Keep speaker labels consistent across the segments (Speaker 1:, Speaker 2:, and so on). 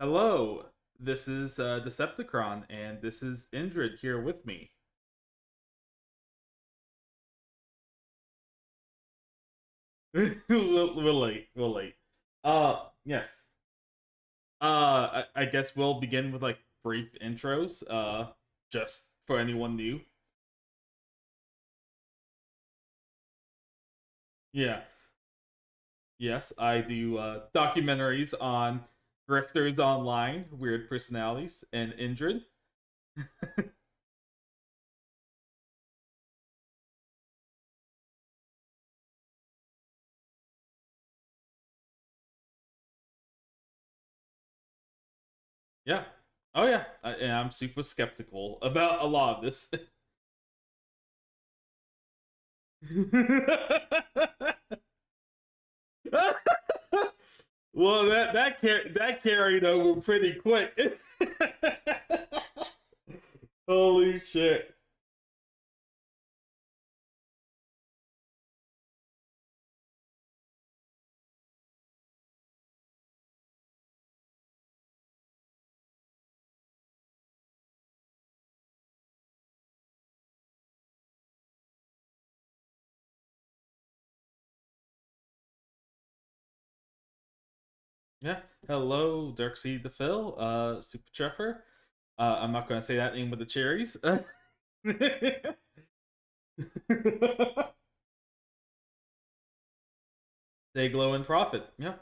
Speaker 1: Hello, this is Decepticon, and this is Indrid here with me. We'll late. We'll late. Yes. I guess we'll begin with like brief intros. Just for anyone new. Yeah. Yes, I do documentaries on grifters online, weird personalities, and Indrid. Yeah. Oh yeah. And I'm super skeptical about a lot of this. Well, that carried over pretty quick. Holy shit! Yeah. Hello, Dirksy DePhil, Super Treffer. I'm not going to say that name with the cherries. They glow in profit. Yeah.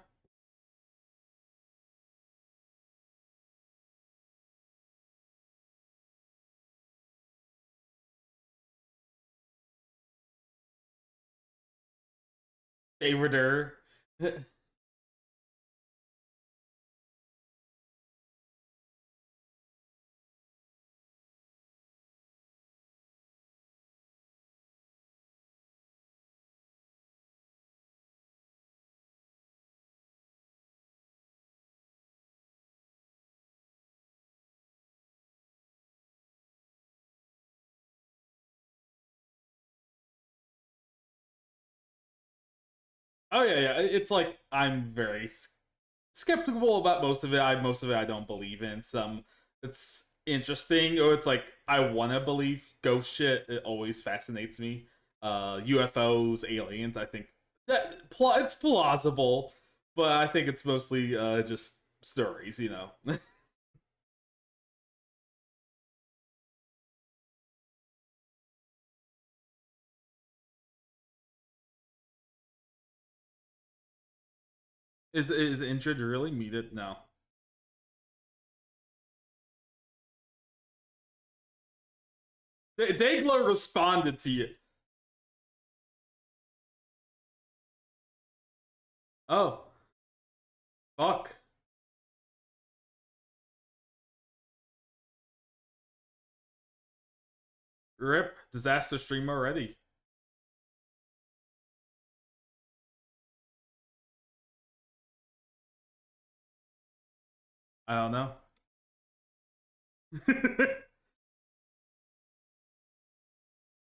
Speaker 1: Favoriter. Oh yeah, yeah. It's like I'm very skeptical about most of it. Most of it I don't believe in. Some it's interesting, or it's like I want to believe ghost shit. It always fascinates me. UFOs, aliens. I think that it's plausible, but I think it's mostly just stories. Is injured really needed? No. Dayglow responded to you. Oh, fuck. Rip. Disaster stream already. I don't know.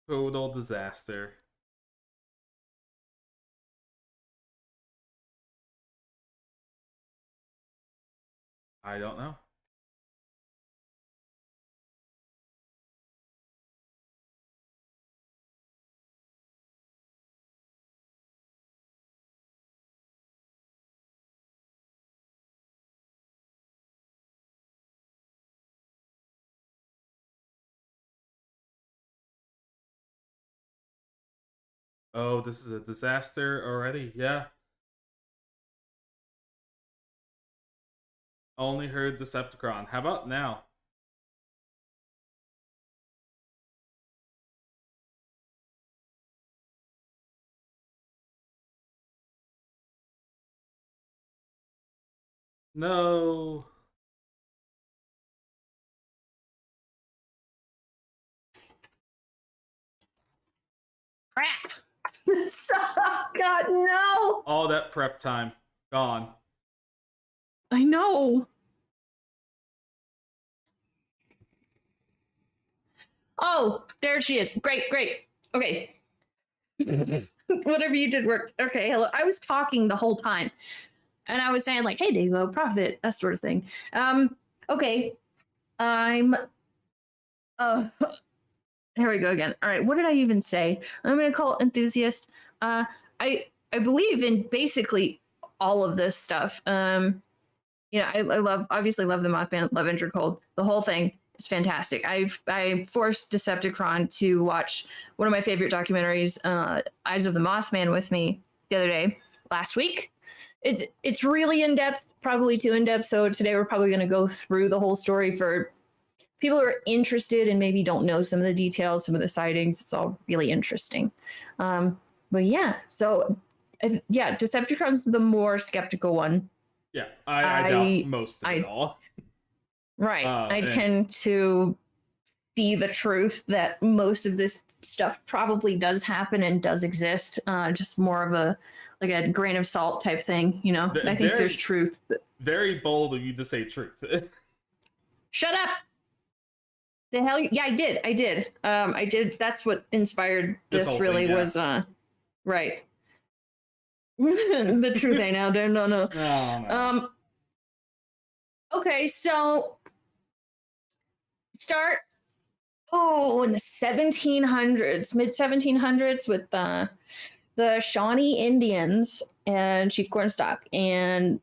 Speaker 1: Total disaster. I don't know. Oh, this is a disaster already. Yeah. Only heard Decepticon. How about now? No.
Speaker 2: Crap. God, no.
Speaker 1: All that prep time gone.
Speaker 2: I know. Oh, there she is. Great, great. Okay. Whatever you did worked. Okay, hello. I was talking the whole time. And I was saying like, hey, Davo, profit, that sort of thing. Okay. I'm here we go again. All right, what did I even say? I'm an occult enthusiast. I believe in basically all of this stuff. I obviously love the Mothman, love Indrid Cold. The whole thing is fantastic. I forced Decepticon to watch one of my favorite documentaries, Eyes of the Mothman, with me the other day, last week. It's really in depth, probably too in depth. So today we're probably going to go through the whole story for people who are interested and maybe don't know some of the details, some of the sightings. It's all really interesting. But yeah, so yeah, Decepticon's the more skeptical one.
Speaker 1: Yeah, I doubt most of it all.
Speaker 2: Right. I tend to see the truth that most of this stuff probably does happen and does exist. Just more of a grain of salt type thing, you know. I think there's truth.
Speaker 1: Very bold of you to say truth.
Speaker 2: Shut up. The hell? Yeah, I did. I did. That's what inspired this really thing, yeah. Was right. The truth ain't out there. No. Oh, no. Okay, so start in the 1700s, mid 1700s, with the Shawnee Indians and Chief Cornstalk, and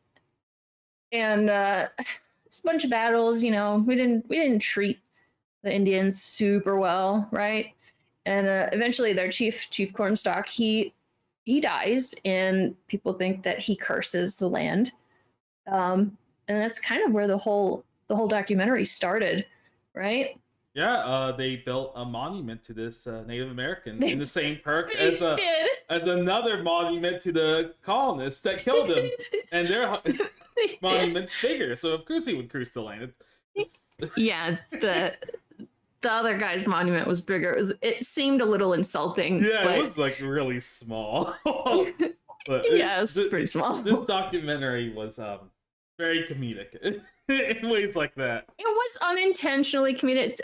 Speaker 2: just a bunch of battles. You know, we didn't treat the Indians super well, right? And eventually, their chief Cornstalk, he dies, and people think that he curses the land. And that's kind of where the whole documentary started, right?
Speaker 1: Yeah, they built a monument to this Native American in the same park as another monument to the colonists that killed him, and their monument's bigger, so of course he would curse the land.
Speaker 2: Yeah, the other guy's monument was bigger. It seemed a little insulting.
Speaker 1: Yeah, but it was like really small.
Speaker 2: Yeah, it was pretty small.
Speaker 1: This documentary was very comedic in ways like that.
Speaker 2: It was unintentionally comedic.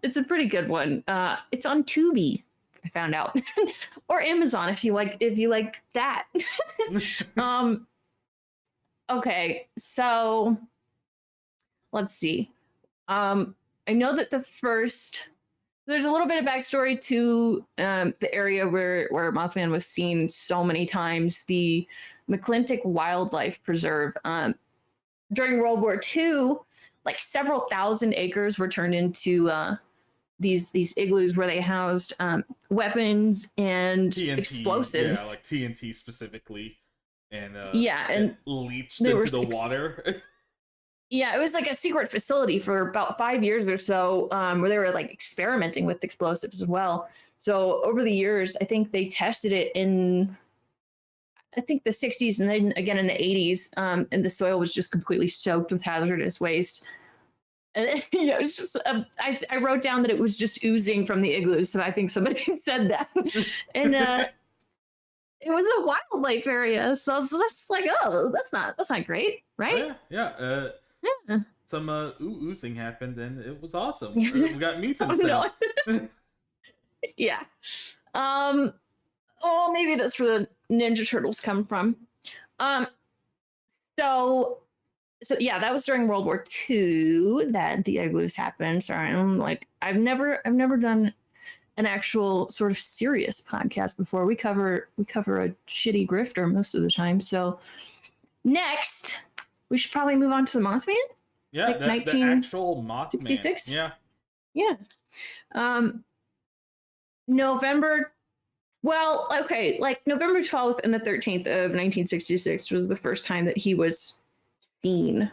Speaker 2: It's a pretty good one. It's on Tubi, I found out, or Amazon if you like that. Okay, so let's see. I know that there's a little bit of backstory to the area where Mothman was seen so many times. The McClintock Wildlife Preserve. During World War II, like several thousand acres were turned into these igloos where they housed weapons and TNT, explosives.
Speaker 1: Yeah, like TNT specifically, and
Speaker 2: and
Speaker 1: leached into the water.
Speaker 2: Yeah, it was like a secret facility for about 5 years or so, where they were like experimenting with explosives as well. So over the years, I think they tested it in, I think, the 60s and then again in the 80s, and the soil was just completely soaked with hazardous waste. And it's just, I wrote down that it was just oozing from the igloos, so I think somebody said that. And it was a wildlife area, so I was just like, oh, that's not great, right?
Speaker 1: Yeah. Some oozing happened, and it was awesome. We got mutants.
Speaker 2: Oh, no. Yeah. Oh, maybe that's where the Ninja Turtles come from. So yeah, that was during World War II that the igloos happened. Sorry, I'm like, I've never done an actual sort of serious podcast before. We cover a shitty grifter most of the time. So next, we should probably move on to the Mothman.
Speaker 1: Yeah, like the actual Mothman.
Speaker 2: 66?
Speaker 1: Yeah.
Speaker 2: November 12th and the 13th of 1966 was the first time that he was seen,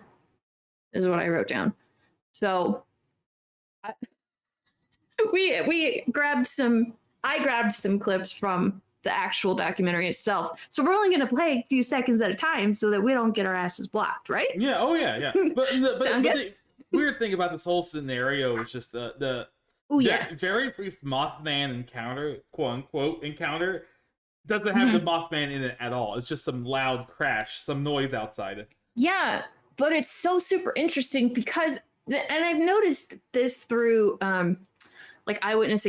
Speaker 2: is what I wrote down. So I grabbed some clips from the actual documentary itself. So we're only going to play a few seconds at a time so that we don't get our asses blocked, right?
Speaker 1: Yeah. Oh yeah. But the weird thing about this whole scenario is just the very first Mothman encounter, quote unquote encounter, doesn't have the Mothman in it at all. It's just some loud crash, some noise outside.
Speaker 2: Yeah, but it's so super interesting because, and I've noticed this through like eyewitness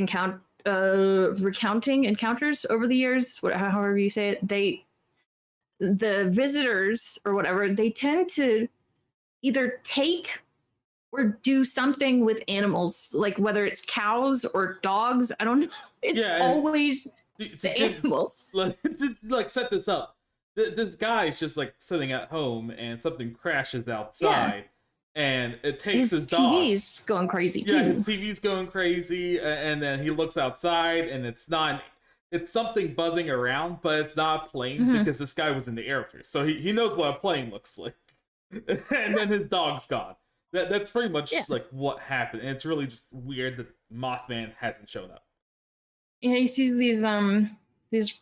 Speaker 2: recounting encounters over the years, however you say it. the visitors or whatever, they tend to either take or do something with animals, like whether it's cows or dogs. I don't know. It's
Speaker 1: Yeah,
Speaker 2: always
Speaker 1: to
Speaker 2: the animals.
Speaker 1: to like set this up, this guy's just like sitting at home and something crashes outside, and it takes his dog.
Speaker 2: TV's going crazy too.
Speaker 1: Yeah, his TV's going crazy, and then he looks outside, and it's something buzzing around, but it's not a plane because this guy was in the Air Force, so he knows what a plane looks like. And then his dog's gone. That's pretty much like what happened, and it's really just weird that Mothman hasn't shown up.
Speaker 2: Yeah, he sees these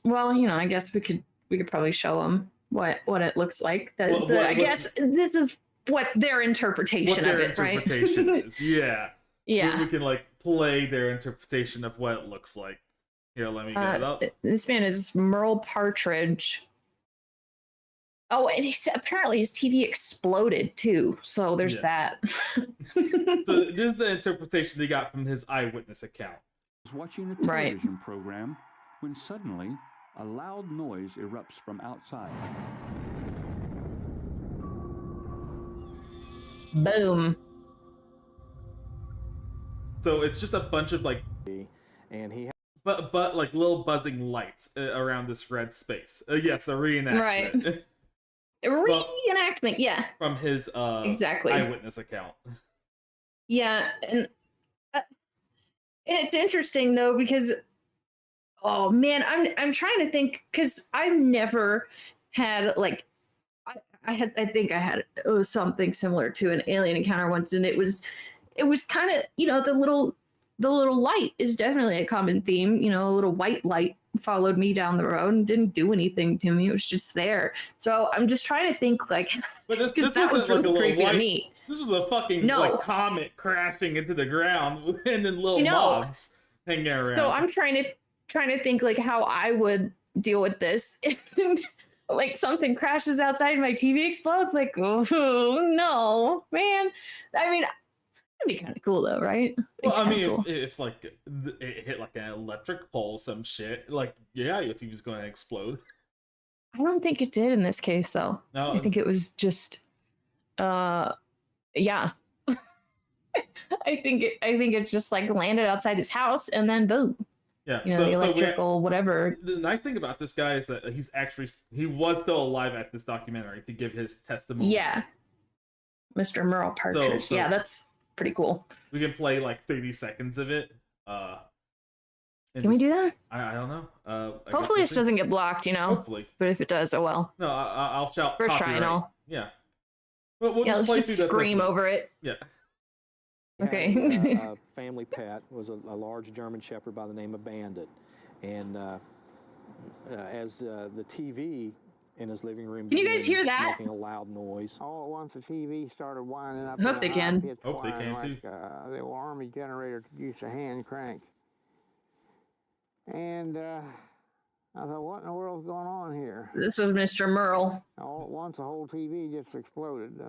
Speaker 2: well, you know, I guess we could probably show him what it looks like. I guess this is what their interpretation of it, right?
Speaker 1: Is. Yeah.
Speaker 2: Yeah.
Speaker 1: We can like play their interpretation of what it looks like. Here, let me get it up.
Speaker 2: This man is Merle Partridge. Oh, and apparently his TV exploded too. So there's that.
Speaker 1: So this is the interpretation they got from his eyewitness account.
Speaker 3: Watching a television program when suddenly a loud noise erupts from outside.
Speaker 2: Boom.
Speaker 1: So it's just a bunch of like, but like little buzzing lights around this red space. Yes, a reenactment.
Speaker 2: Right. A reenactment, yeah.
Speaker 1: From his
Speaker 2: exactly
Speaker 1: eyewitness account.
Speaker 2: Yeah, and it's interesting though because, oh man, I'm trying to think because I've never had like I think I had something similar to an alien encounter once, and it was kind of, you know, the little light is definitely a common theme. You know, a little white light followed me down the road and didn't do anything to me. It was just there. So I'm just trying to think like,
Speaker 1: because that was really like creepy to me. This was a fucking like comet crashing into the ground and then little moths hanging around.
Speaker 2: So I'm trying to think like how I would deal with this. Like something crashes outside and my TV explodes. Like, oh no, man. I mean, that'd be kind of cool though, right?
Speaker 1: Well, I mean, cool. if like it hit like an electric pole, some shit, like your TV's going to explode.
Speaker 2: I don't think it did in this case though. No, I think it was just, yeah. I think it just like landed outside his house and then boom.
Speaker 1: Yeah,
Speaker 2: you know, the electrical whatever.
Speaker 1: The nice thing about this guy is that he was still alive at this documentary to give his testimony.
Speaker 2: Yeah, Mr. Merle Partridge. So yeah, that's pretty cool.
Speaker 1: We can play like 30 seconds of it.
Speaker 2: Can we do that?
Speaker 1: I don't know.
Speaker 2: Hopefully this doesn't get blocked, you know.
Speaker 1: Hopefully.
Speaker 2: But if it does, oh well.
Speaker 1: No, I'll shout.
Speaker 2: First try and all.
Speaker 1: Yeah. We'll just play
Speaker 2: let's just scream over it.
Speaker 1: Yeah.
Speaker 2: Okay.
Speaker 4: A family pet was a large German Shepherd by the name of Bandit, and as the TV in his living room,
Speaker 2: can you guys hear that?
Speaker 4: Making a loud noise.
Speaker 5: All at once, the TV started winding up.
Speaker 2: I hope they can.
Speaker 1: Hope they can too.
Speaker 5: The old army generator used a hand crank, and I thought, what in the world's going on here?
Speaker 2: This is Mr. Merle.
Speaker 5: All at once, the whole TV just exploded.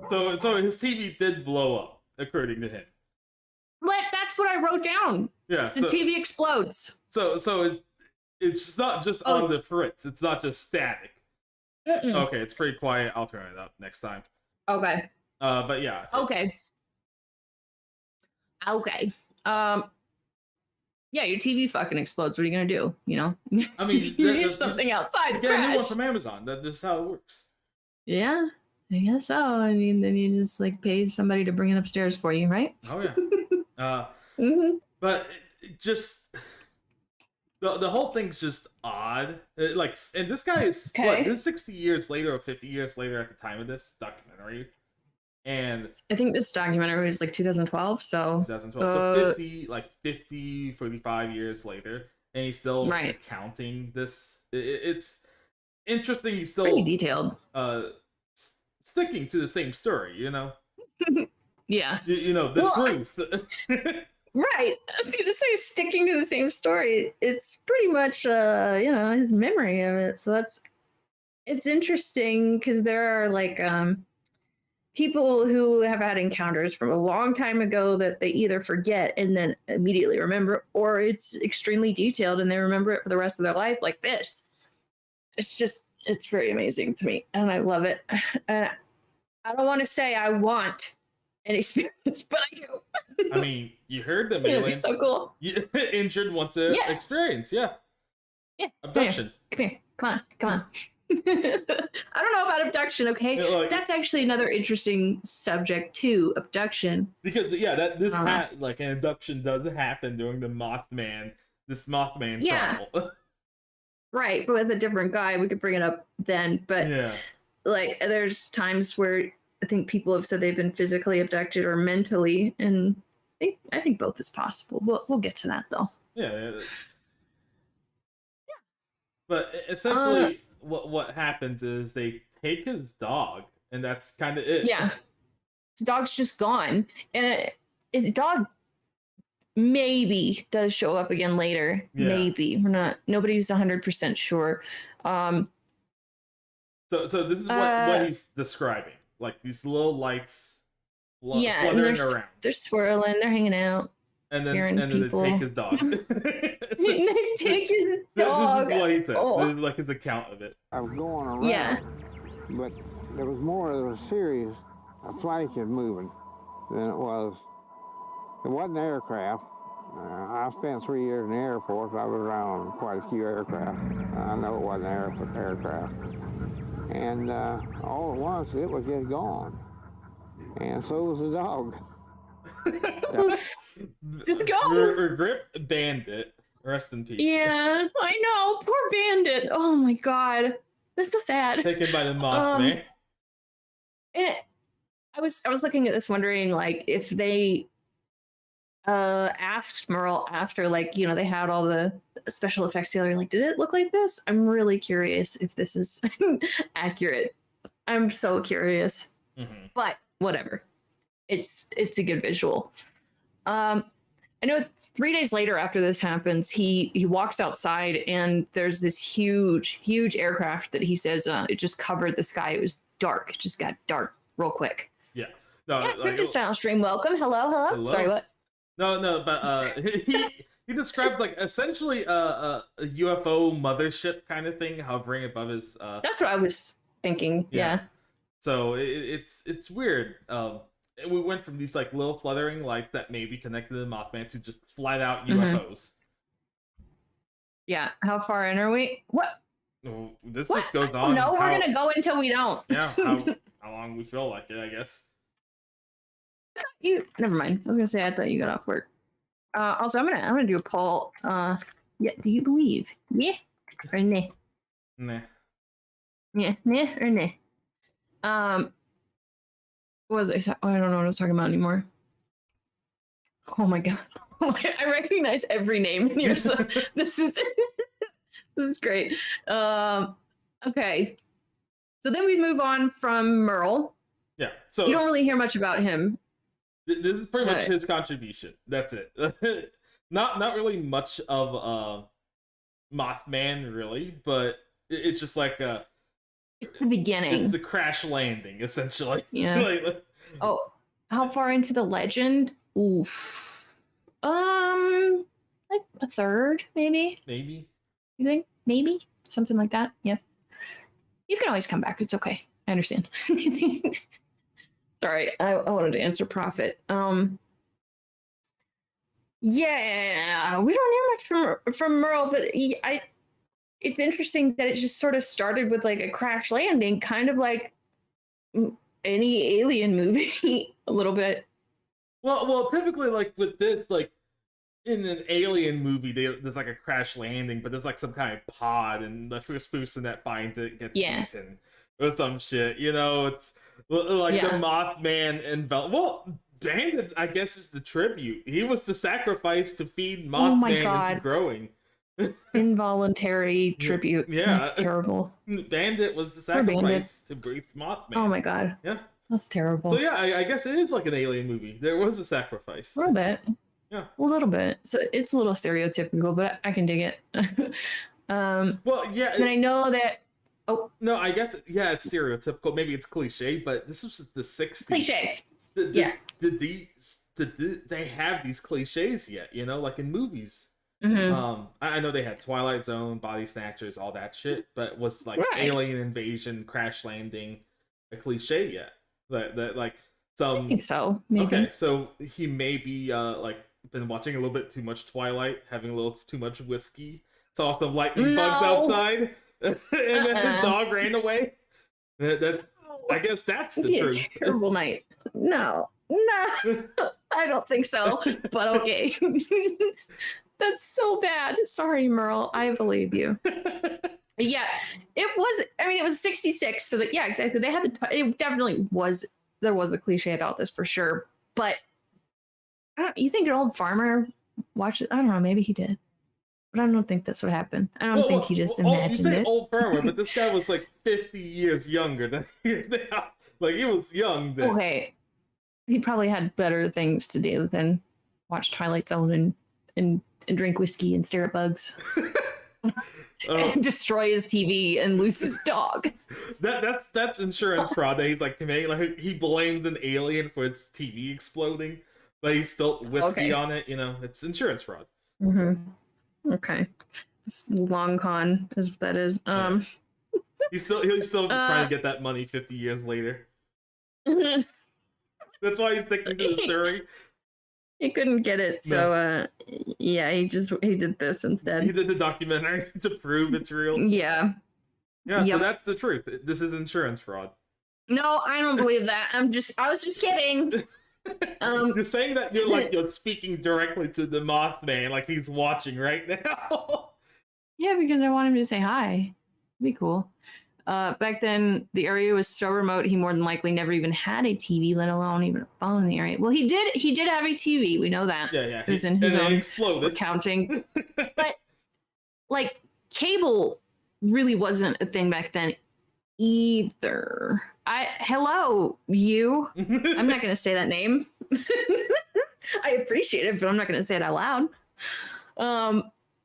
Speaker 1: So his TV did blow up, according to him.
Speaker 2: But that's what I wrote down.
Speaker 1: Yeah,
Speaker 2: the TV explodes.
Speaker 1: So it's not just on the fritz. It's not just static. Okay, it's pretty quiet. I'll turn it up next time.
Speaker 2: Okay.
Speaker 1: But yeah.
Speaker 2: Okay. Yeah, your TV fucking explodes. What are you gonna do? You know?
Speaker 1: I mean,
Speaker 2: you need something outside.
Speaker 1: Get a new one from Amazon. That's just how it works.
Speaker 2: Yeah, I guess so. I mean, then you just like pay somebody to bring it upstairs for you, right?
Speaker 1: Oh yeah. But it just the whole thing's just odd. And this guy is what? This is 60 years later or 50 years later at the time of this documentary. And
Speaker 2: I think this documentary was like 2012, so
Speaker 1: 2012, so 50, 45 years later, and he's still recounting this. It's interesting. He's still
Speaker 2: pretty detailed.
Speaker 1: Sticking to the same story, you know.
Speaker 2: Yeah.
Speaker 1: You know the truth.
Speaker 2: Right. I was gonna say sticking to the same story. It's pretty much, you know, his memory of it. So it's interesting because there are like people who have had encounters from a long time ago that they either forget and then immediately remember, or it's extremely detailed and they remember it for the rest of their life, like this. It's just, it's very amazing to me, and I love it. And I don't want to say I want an experience, but I do.
Speaker 1: I mean, you heard them,
Speaker 2: It'd be
Speaker 1: aliens.
Speaker 2: so cool.
Speaker 1: Indrid wants to experience, yeah.
Speaker 2: Yeah.
Speaker 1: Abduction.
Speaker 2: Come here. Come on. I don't know about abduction, okay?
Speaker 1: Yeah, like,
Speaker 2: that's actually another interesting subject too, abduction.
Speaker 1: Because like an abduction does happen during the Mothman trial.
Speaker 2: Right, but with a different guy, we could bring it up then. But like, there's times where I think people have said they've been physically abducted or mentally, and I think both is possible. We'll get to that though.
Speaker 1: Yeah. But essentially, what happens is they take his dog, and that's kind of it.
Speaker 2: Yeah, the dog's just gone, and his dog maybe does show up again later. Yeah. Maybe nobody's 100% sure. So
Speaker 1: this is what he's describing, like these little lights fluttering around.
Speaker 2: They're swirling, they're hanging out,
Speaker 1: and then they take his dog.
Speaker 2: They take his dog.
Speaker 1: This is what he says. This is like his account of it.
Speaker 5: I was going around, but there was more of a series of flashes moving than it was. It wasn't aircraft. I spent 3 years in the Air Force. I was around quite a few aircraft. I know it wasn't aircraft. And all at once, it was just gone. And so was the dog.
Speaker 2: Just gone.
Speaker 1: Rip Bandit. Rest in peace.
Speaker 2: Yeah, I know. Poor Bandit. Oh my god. That's so sad.
Speaker 1: Taken by the Mothman.
Speaker 2: And I was looking at this wondering, like, if they asked Merle after, like, you know, they had all the special effects together, like, did it look like this? I'm really curious if this is accurate. I'm so curious. Mm-hmm. But whatever. It's a good visual. I know 3 days later after this happens, he walks outside and there's this huge aircraft that he says it just covered the sky. It was dark. It just got dark real quick.
Speaker 1: Yeah. No,
Speaker 2: Cryptid Style Stream, welcome. Hello. Sorry, what?
Speaker 1: No, but he describes like essentially a UFO mothership kind of thing hovering above his.
Speaker 2: That's what I was thinking. Yeah.
Speaker 1: So it's weird. We went from these like little fluttering lights that may be connected to the Mothman to just flat out UFOs.
Speaker 2: Yeah. How far in are we? What?
Speaker 1: Well, this just goes on.
Speaker 2: No, we're gonna go until we don't.
Speaker 1: Yeah. How long we feel like it, I guess.
Speaker 2: Never mind. I was gonna say I thought you got off work. Also, I'm gonna do a poll. Yeah. Do you believe? Yeah or nah?
Speaker 1: Nah.
Speaker 2: Yeah. Nah or nah? What was I don't know what I was talking about anymore. Oh my god. I recognize every name in here, so this is great. Okay. So then we move on from Merle.
Speaker 1: Yeah. So
Speaker 2: you don't really hear much about him.
Speaker 1: This is pretty much his contribution. That's it. not really much of Mothman, really, but it's just like
Speaker 2: it's the beginning.
Speaker 1: It's the crash landing, essentially.
Speaker 2: Yeah. Oh, how far into the legend? Oof. Like a third, maybe.
Speaker 1: Maybe.
Speaker 2: You think? Maybe something like that. Yeah. You can always come back. It's okay. I understand. Sorry, I wanted to answer Prophet. Yeah, we don't hear much from Merle, but it's interesting that it just sort of started with like a crash landing, kind of like any alien movie, a little bit.
Speaker 1: Well, typically, like with this, like in an alien movie, there's like a crash landing, but there's like some kind of pod, and the first person that finds it gets eaten or some shit. You know, it's like the Mothman envelop. Well, Bandit, I guess, is the tribute. He was the sacrifice to feed Mothman into growing.
Speaker 2: Involuntary tribute.
Speaker 1: Yeah,
Speaker 2: that's terrible.
Speaker 1: Bandit was the sacrifice to breathe Mothman.
Speaker 2: Oh my god.
Speaker 1: Yeah,
Speaker 2: that's terrible.
Speaker 1: So yeah, I guess it is like an alien movie. There was a sacrifice.
Speaker 2: A little bit.
Speaker 1: Yeah,
Speaker 2: a little bit. So it's a little stereotypical, but I can dig it.
Speaker 1: Well, yeah,
Speaker 2: and I know that. Oh
Speaker 1: no, I guess it's stereotypical. Maybe it's cliche, but this was the 60s.
Speaker 2: Cliche.
Speaker 1: Did they have these cliches yet? You know, like in movies. I know they had Twilight Zone, Body Snatchers, all that shit, but was like
Speaker 2: Right.
Speaker 1: alien invasion, crash landing a cliche yet? That like
Speaker 2: I think so. Maybe.
Speaker 1: Okay, so he may be like been watching a little bit too much Twilight, having a little too much whiskey, saw some lightning bugs
Speaker 2: No.
Speaker 1: outside, and then his dog ran away. I guess that's
Speaker 2: It'd
Speaker 1: the
Speaker 2: be
Speaker 1: truth.
Speaker 2: a terrible night. No, I don't think so. But okay, that's so bad. Sorry, Merle. I believe you. Yeah, it was. I mean, it was 66. So that, yeah, exactly. They had it definitely was. There was a cliche about this for sure. But you think an old farmer watched it? I don't know. Maybe he did. But I don't think that's what happened. I don't think he just imagined
Speaker 1: you say
Speaker 2: it.
Speaker 1: old farmer, but this guy was like 50 years younger than he is now. Like, he was young then.
Speaker 2: Okay. He probably had better things to do than watch Twilight Zone and drink whiskey and stare at bugs. And destroy his TV and lose his dog.
Speaker 1: That's insurance fraud that he's like committing. Like, he blames an alien for his TV exploding, but he spilt whiskey on it. You know, it's insurance fraud.
Speaker 2: Okay, this long con is what that is.
Speaker 1: He's still trying to get that money 50 years later. That's why he's sticking to the story.
Speaker 2: He couldn't get it, so yeah, he did this instead.
Speaker 1: He did the documentary to prove it's real.
Speaker 2: Yeah.
Speaker 1: So that's the truth. This is insurance fraud.
Speaker 2: No, I don't believe that. I was just kidding.
Speaker 1: You're saying that you're speaking directly to the Mothman, like he's watching right now.
Speaker 2: Yeah, because I want him to say hi. It'd be cool. Back then, the area was so remote, he more than likely never even had a TV, let alone even a phone in the area. Well, he did have a TV. We know that.
Speaker 1: Yeah.
Speaker 2: It was in his own
Speaker 1: exploded.
Speaker 2: accounting. But, like, cable really wasn't a thing back then either. Hello, you. I'm not going to say that name. I appreciate it, but I'm not going to say it out loud.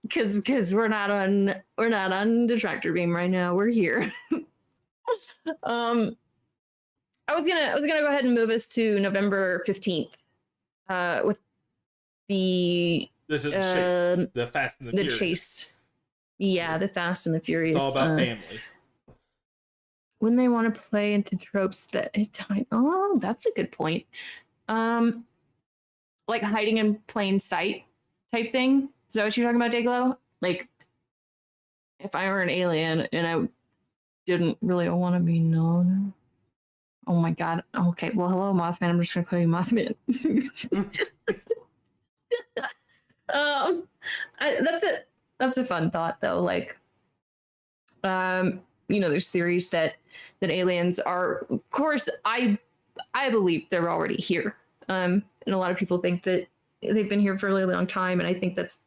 Speaker 2: Because we're not on the tractor beam right now. We're here. I was gonna go ahead and move us to November 15th, with the
Speaker 1: chase, the Fast and the Furious.
Speaker 2: chase. Yeah, the Fast and the Furious.
Speaker 1: It's all about family.
Speaker 2: When they want to play into tropes that oh, that's a good point. Like hiding in plain sight type thing. Is that what you're talking about, Dayglow? Like, if I were an alien and I didn't really want to be known. Oh my god. Okay, well, hello, Mothman. I'm just gonna call you Mothman. That's a fun thought, though. Like, there's theories that aliens are. Of course, I believe they're already here. And a lot of people think that they've been here for a really long time, and I think that's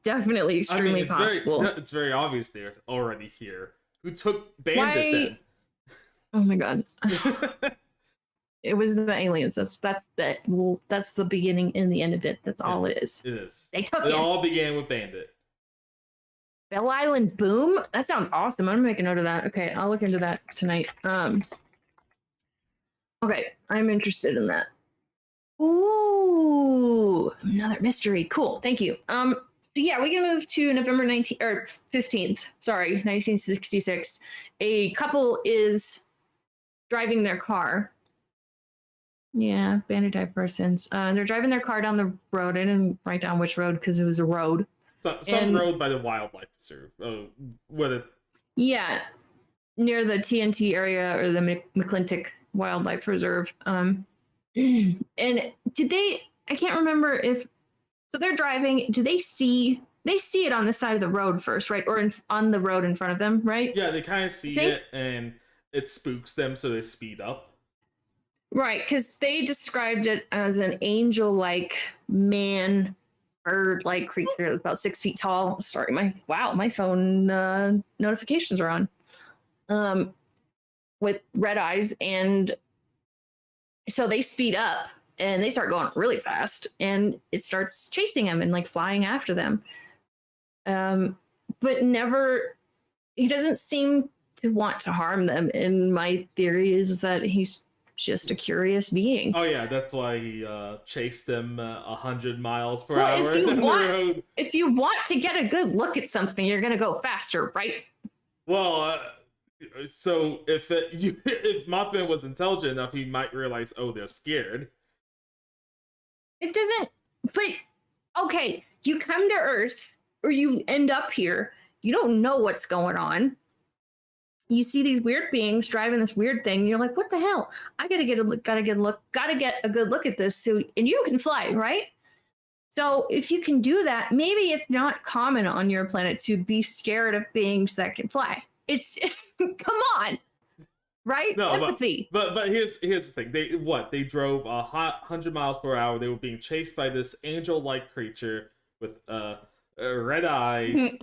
Speaker 2: definitely extremely possible.
Speaker 1: It's very obvious they're already here. Who took Bandit then?
Speaker 2: Oh my god. It was the aliens. That's the beginning and the end of it. That's all it is.
Speaker 1: It is.
Speaker 2: They took
Speaker 1: it.
Speaker 2: It
Speaker 1: all began with Bandit.
Speaker 2: Bell Island Boom? That sounds awesome. I'm gonna make a note of that. Okay, I'll look into that tonight. Okay, I'm interested in that. Ooh, another mystery. Cool. Thank you. So yeah, we can move to November 15th. Sorry, 1966. A couple is driving their car. Yeah, bandit type persons. They're driving their car down the road. I didn't write down which road because it was a road.
Speaker 1: Some road by the wildlife reserve.
Speaker 2: Yeah, near the TNT area or the McClintock Wildlife Reserve. And did they? I can't remember if. So they're driving. Do they see? They see it on the side of the road first, right? Or on the road in front of them, right?
Speaker 1: Yeah, they kind of see it, and it spooks them, so they speed up.
Speaker 2: Right, because they described it as an angel-like man, bird-like creature that was about 6 feet tall. Sorry, my phone notifications are on. With red eyes, and so they speed up and they start going really fast, and it starts chasing them and like flying after them. But he doesn't seem to want to harm them. And my theory is that he's just a curious being.
Speaker 1: Oh yeah, that's why he chased them 100 miles per
Speaker 2: Well,
Speaker 1: hour down the road.
Speaker 2: if you want to get a good look at something, you're gonna go faster, right?
Speaker 1: Well, so if if Mothman was intelligent enough, he might realize, oh, they're scared.
Speaker 2: It doesn't. But okay, you come to Earth or you end up here. You don't know what's going on. You see these weird beings driving this weird thing. And you're like, what the hell? I gotta get a good look at this. So, and you can fly, right? So if you can do that, maybe it's not common on your planet to be scared of beings that can fly. It's come on, right?
Speaker 1: No,
Speaker 2: Empathy.
Speaker 1: But here's the thing. They drove 100 miles per hour. They were being chased by this angel-like creature with red eyes.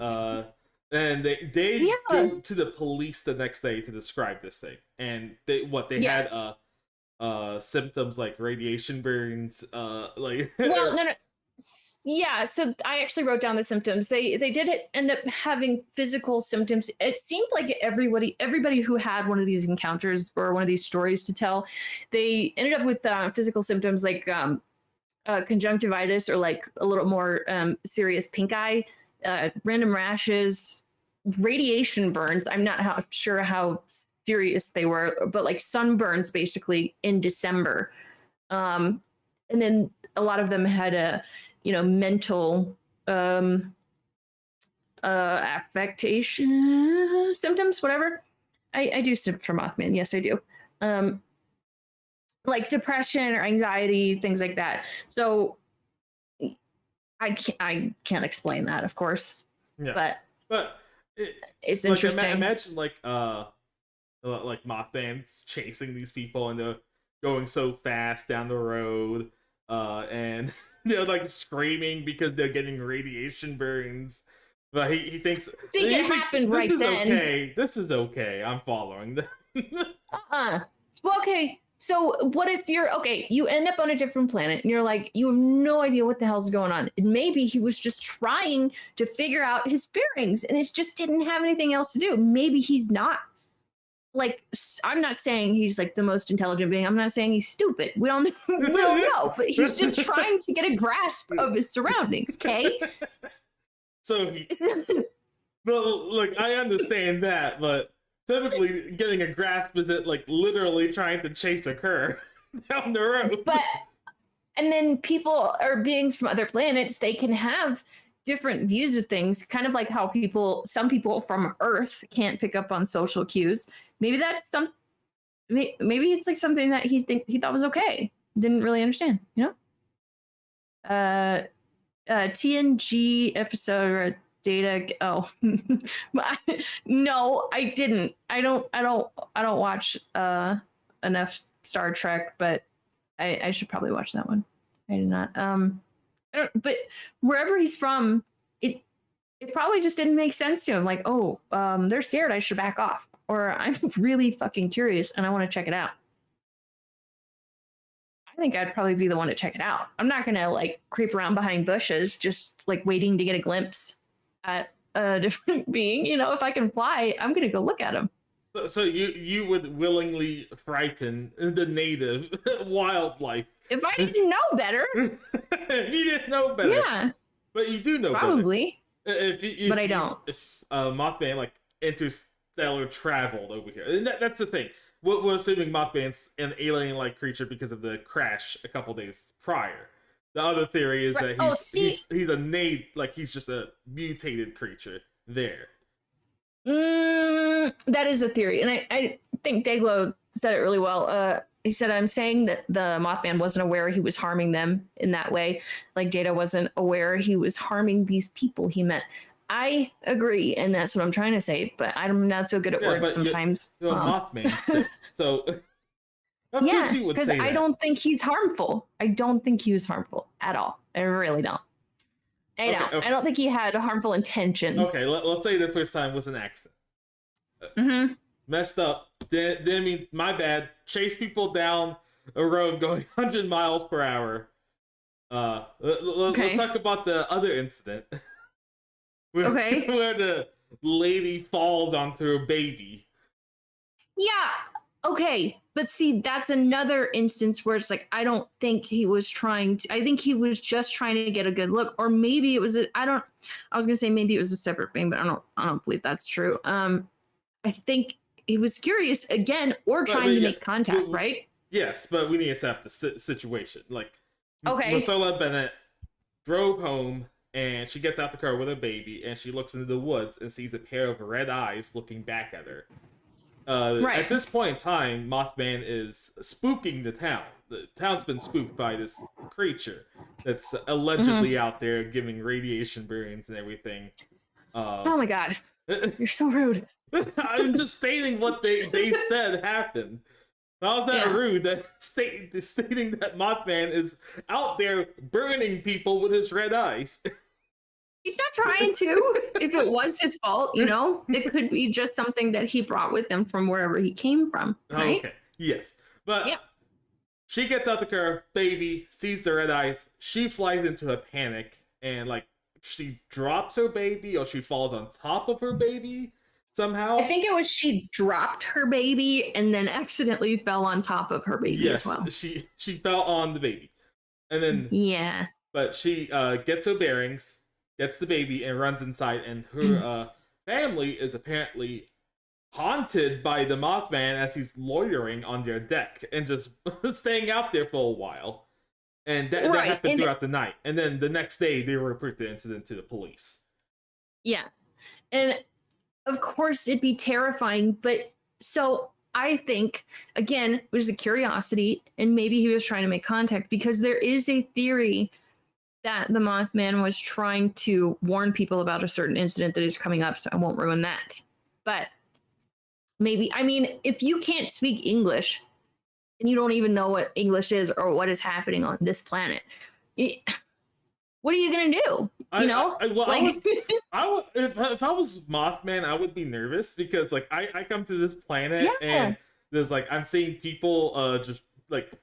Speaker 1: And they go to the police the next day to describe this thing. And they had symptoms like radiation burns. Like
Speaker 2: well, no. Yeah, so I actually wrote down the symptoms. They did end up having physical symptoms. It seemed like everybody who had one of these encounters or one of these stories to tell, they ended up with physical symptoms like conjunctivitis or like a little more serious pink eye, random rashes, radiation burns. I'm not sure how serious they were, but like sunburns basically in December. And then a lot of them had mental affectation symptoms, whatever. I do symptoms for Mothman. Yes, I do. Like depression or anxiety, things like that. So I can't explain that, of course.
Speaker 1: Yeah. But
Speaker 2: it's interesting.
Speaker 1: Imagine like Mothman's chasing these people and they're going so fast down the road, and they're like screaming because they're getting radiation burns. But he thinks
Speaker 2: it happened right then.
Speaker 1: Okay. This is okay. I'm following them.
Speaker 2: Well, okay. So what if you end up on a different planet and you're like, you have no idea what the hell's going on. And maybe he was just trying to figure out his bearings and it just didn't have anything else to do. Maybe he's not like, I'm not saying he's like the most intelligent being. I'm not saying he's stupid. We don't know, but he's just trying to get a grasp of his surroundings. Okay.
Speaker 1: So I understand that, but typically getting a grasp isn't like literally trying to chase a cur down the road.
Speaker 2: And then people or beings from other planets, they can have different views of things, kind of like how some people from Earth can't pick up on social cues. Maybe that's maybe it's like something that he thought was okay. Didn't really understand, TNG episode or data. Oh, no, I didn't. I don't watch enough Star Trek, but I should probably watch that one. I did not. But wherever he's from, it probably just didn't make sense to him. Like, oh, they're scared. I should back off. Or I'm really fucking curious and I want to check it out. I think I'd probably be the one to check it out. I'm not gonna like creep around behind bushes, just like waiting to get a glimpse at a different being. If I can fly, I'm gonna go look at him.
Speaker 1: So you would willingly frighten the native wildlife
Speaker 2: if I didn't know better.
Speaker 1: If you didn't know better, yeah, but you do know
Speaker 2: probably.
Speaker 1: Better.
Speaker 2: But I don't.
Speaker 1: If Mothman like interstellar traveled over here, and that's the thing. We're assuming Mothman's an alien-like creature because of the crash a couple days prior. The other theory is that he's a native, like he's just a mutated creature there.
Speaker 2: That is a theory, and I think Dayglow said it really well. He said, I'm saying that the Mothman wasn't aware he was harming them in that way. Like Data wasn't aware he was harming these people he met. I agree, and that's what I'm trying to say, but I'm not so good at words sometimes.
Speaker 1: You're Mothman's sick, so
Speaker 2: yeah, because I don't think he's harmful. I don't think he was harmful at all. I really don't. I don't think he had harmful intentions.
Speaker 1: Okay, let's say the first time was an accident. Messed up. Didn't mean, my bad. Chase people down a road going 100 miles per hour. Let's talk about the other incident. Where the lady falls onto a baby.
Speaker 2: Yeah. Okay, but see, that's another instance where it's like, I don't think he was trying to, I think he was just trying to get a good look, or maybe it was I was gonna say maybe it was a separate thing, but I don't believe that's true. I think he was curious again, or trying to make contact, right?
Speaker 1: Yes, but we need to set up the situation. Like,
Speaker 2: Okay.
Speaker 1: Marcella Bennett drove home, and she gets out the car with her baby, and she looks into the woods and sees a pair of red eyes looking back at her. At this point in time, Mothman is spooking the town. The town's been spooked by this creature that's allegedly out there giving radiation burns and everything.
Speaker 2: Oh my god, you're so rude.
Speaker 1: I'm just stating what they said happened. How's that rude? That stating that Mothman is out there burning people with his red eyes.
Speaker 2: He's not trying to. If it was his fault, it could be just something that he brought with him from wherever he came from. Right?
Speaker 1: Okay. Yes. But she gets out the car, baby, sees the red eyes. She flies into a panic and she drops her baby, or she falls on top of her baby somehow.
Speaker 2: I think it was she dropped her baby and then accidentally fell on top of her baby as well.
Speaker 1: She fell on the baby. And then but she gets her bearings, gets the baby, and runs inside, and her family is apparently haunted by the Mothman as he's loitering on their deck and just staying out there for a while. And that happened throughout the night. And then the next day, they report the incident to the police.
Speaker 2: Yeah. And of course, it'd be terrifying. But so I think, again, it was a curiosity, and maybe he was trying to make contact, because there is a theory that the Mothman was trying to warn people about a certain incident that is coming up, so I won't ruin that. But maybe, I mean, if you can't speak English and you don't even know what English is or what is happening on this planet, what are you gonna do?
Speaker 1: If I was Mothman, I would be nervous, because I come to this planet and there's I'm seeing people just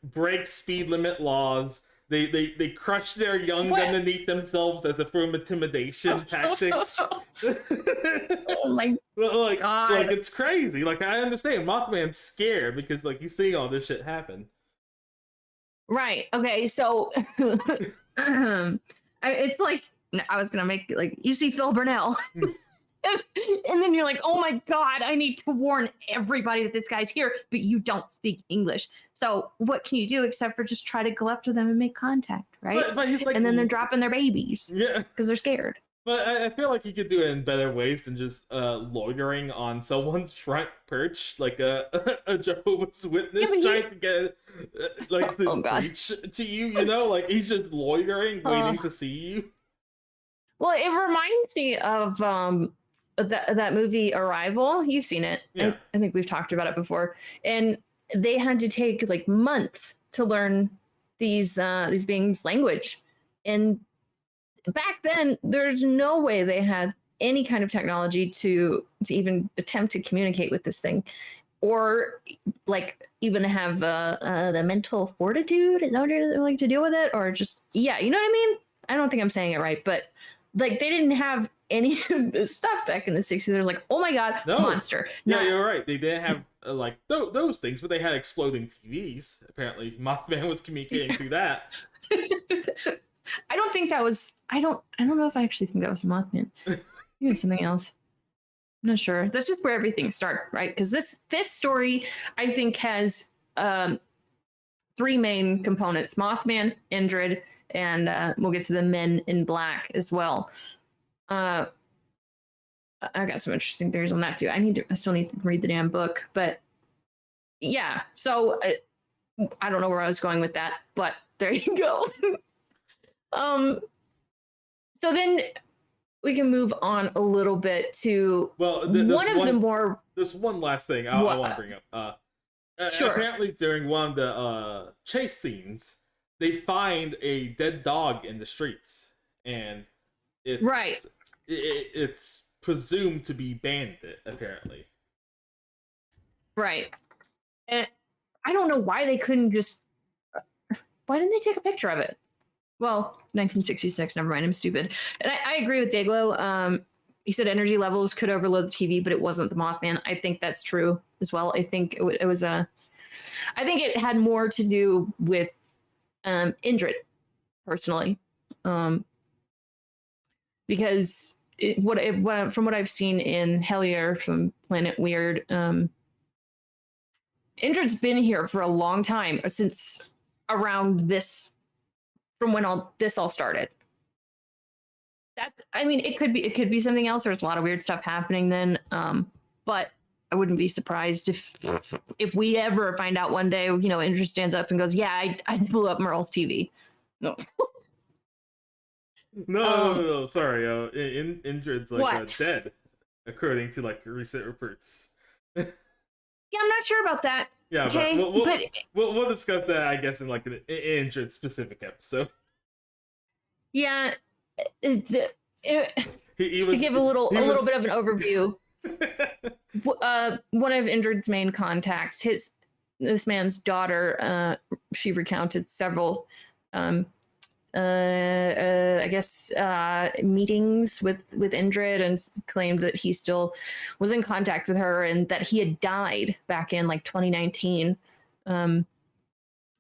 Speaker 1: break speed limit laws. They crush their young underneath themselves as a form of intimidation tactics.
Speaker 2: Oh my god!
Speaker 1: It's crazy. I understand Mothman's scared because he's seeing all this shit happen.
Speaker 2: Right. Okay. So it's I was gonna make you see Phil Burnell. And then you're like, oh my god, I need to warn everybody that this guy's here, but you don't speak English. So what can you do except for just try to go up to them and make contact, right?
Speaker 1: But he's
Speaker 2: and then they're dropping their babies.
Speaker 1: Yeah.
Speaker 2: Because they're scared.
Speaker 1: But I feel like you could do it in better ways than just loitering on someone's front perch, like a Jehovah's Witness trying to get preach to you, he's just loitering, waiting to see you.
Speaker 2: Well, it reminds me of that movie Arrival. You've seen it.
Speaker 1: Yeah.
Speaker 2: I think we've talked about it before. And they had to take months to learn these beings' language. And back then, there's no way they had any kind of technology to even attempt to communicate with this thing, or even have the mental fortitude in order to deal with it, or just you know what I mean? I don't think I'm saying it right, but they didn't have any of this stuff back in the 60s. There's oh my god, monster.
Speaker 1: No, you're right. They didn't have those things, but they had exploding TVs. Apparently, Mothman was communicating through that.
Speaker 2: I don't think that was. I don't know if I actually think that was Mothman. Maybe something else. I'm not sure. That's just where everything started, right? Because this story, I think, has three main components: Mothman, Indrid, and we'll get to the Men in Black as well. I got some interesting theories on that too. I still need to read the damn book, but yeah. So I don't know where I was going with that, but there you go. So then we can move on a little bit to
Speaker 1: There's one last thing I want to bring up.
Speaker 2: Sure.
Speaker 1: Apparently, during one of the chase scenes, they find a dead dog in the streets, and it's presumed to be Bandit, apparently.
Speaker 2: Right. And I don't know why they couldn't just. Why didn't they take a picture of it? Well, 1966. Never mind. I'm stupid. And I agree with Dayglow. he said energy levels could overload the TV, but it wasn't the Mothman. I think that's true as well. I think it was I think it had more to do with Indrid, personally, because from what I've seen in Hellier from Planet Weird, Indrid's been here for a long time, since around this, from when this all started. I mean, it could be something else. There's a lot of weird stuff happening then. But I wouldn't be surprised if we ever find out one day, Indrid stands up and goes, "Yeah, I blew up Merle's TV." No.
Speaker 1: No. Sorry. Indrid's dead, according to recent reports.
Speaker 2: Yeah, I'm not sure about that.
Speaker 1: Yeah,
Speaker 2: okay,
Speaker 1: but we'll discuss that, I guess, in an Indrid specific episode.
Speaker 2: Yeah. He was, to give a little bit of an overview, one of Indrid's main contacts, this man's daughter, she recounted several, I guess, meetings with Indrid, and claimed that he still was in contact with her, and that he had died back in 2019.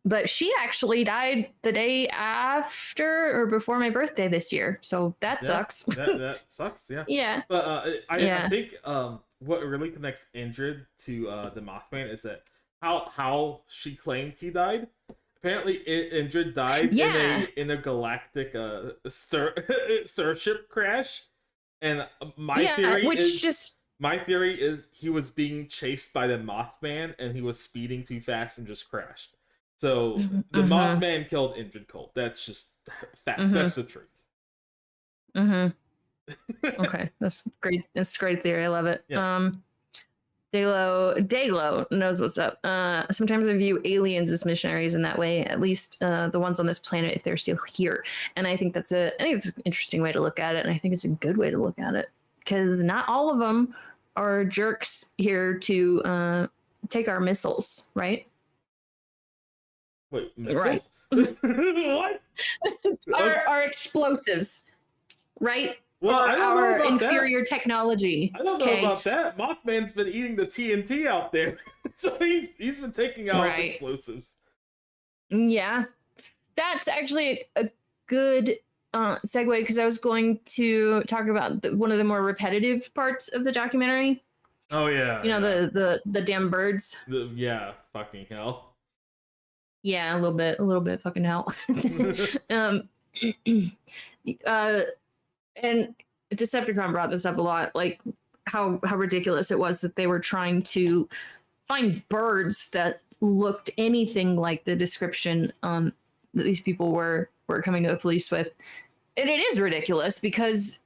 Speaker 2: But she actually died the day after or before my birthday this year. So that sucks.
Speaker 1: That sucks, yeah.
Speaker 2: Yeah.
Speaker 1: But I think what really connects Indrid to the Mothman is that how she claimed he died. Apparently, Indrid died in a galactic starship crash. And my theory is he was being chased by the Mothman, and he was speeding too fast and just crashed. So the Mothman killed Indrid Cold. That's just facts. That's the truth.
Speaker 2: Okay, that's great. That's a great theory. I love it.
Speaker 1: Yeah.
Speaker 2: Dayglow knows what's up. Sometimes I view aliens as missionaries in that way. At least the ones on this planet, if they're still here. And I think it's an interesting way to look at it, and I think it's a good way to look at it, because not all of them are jerks here to take our missiles, right?
Speaker 1: Wait, missiles? Right. What?
Speaker 2: Our explosives, right?
Speaker 1: Well, I don't know about
Speaker 2: inferior technology.
Speaker 1: I don't know about that. Mothman's been eating the TNT out there, so he's been taking out explosives.
Speaker 2: Yeah, that's actually a good segue, because I was going to talk about one of the more repetitive parts of the documentary.
Speaker 1: Oh yeah,
Speaker 2: the damn birds.
Speaker 1: Fucking hell.
Speaker 2: Yeah, a little bit fucking hell. And Decepticon brought this up a lot, how ridiculous it was that they were trying to find birds that looked anything like the description that these people were coming to the police with. And it is ridiculous, because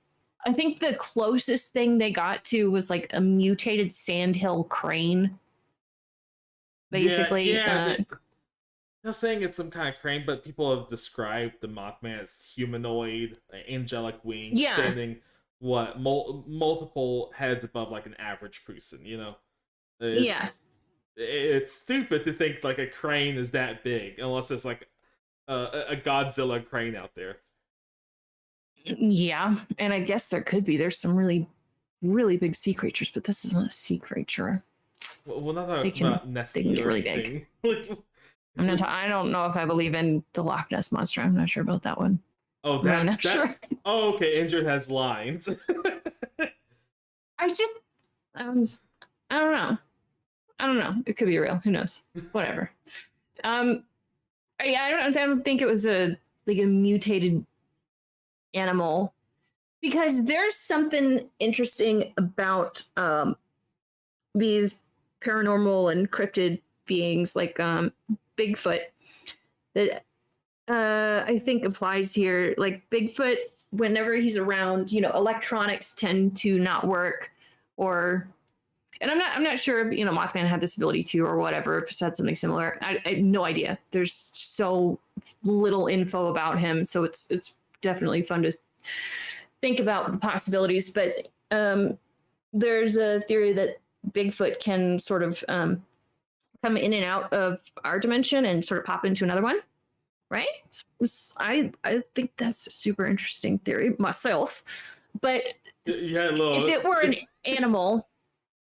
Speaker 2: I think the closest thing they got to was a mutated sandhill crane. Basically.
Speaker 1: They're saying it's some kind of crane, but people have described the Mothman as humanoid, angelic wings, standing multiple heads above an average person. It's stupid to think a crane is that big, unless there's a Godzilla crane out there.
Speaker 2: Yeah, and I guess there could be. There's some really, really big sea creatures, but this isn't a sea creature.
Speaker 1: Well, not about Nessie.
Speaker 2: They can get really big. I don't know if I believe in the Loch Ness Monster. I'm not sure about that one.
Speaker 1: Oh, sure. Oh, okay. Indrid has lines.
Speaker 2: I don't know. It could be real. Who knows? Whatever. I don't think it was a mutated animal, because there's something interesting about these paranormal and cryptid beings Bigfoot that I think applies here. Bigfoot, whenever he's around, electronics tend to not work, and I'm not sure if Mothman had this ability too, or whatever, if it's had something similar. I have no idea. There's so little info about him, so it's definitely fun to think about the possibilities. But there's a theory that Bigfoot can sort of come in and out of our dimension and sort of pop into another one, right? I think that's a super interesting theory myself. But
Speaker 1: Yeah, a little-
Speaker 2: if it were an animal,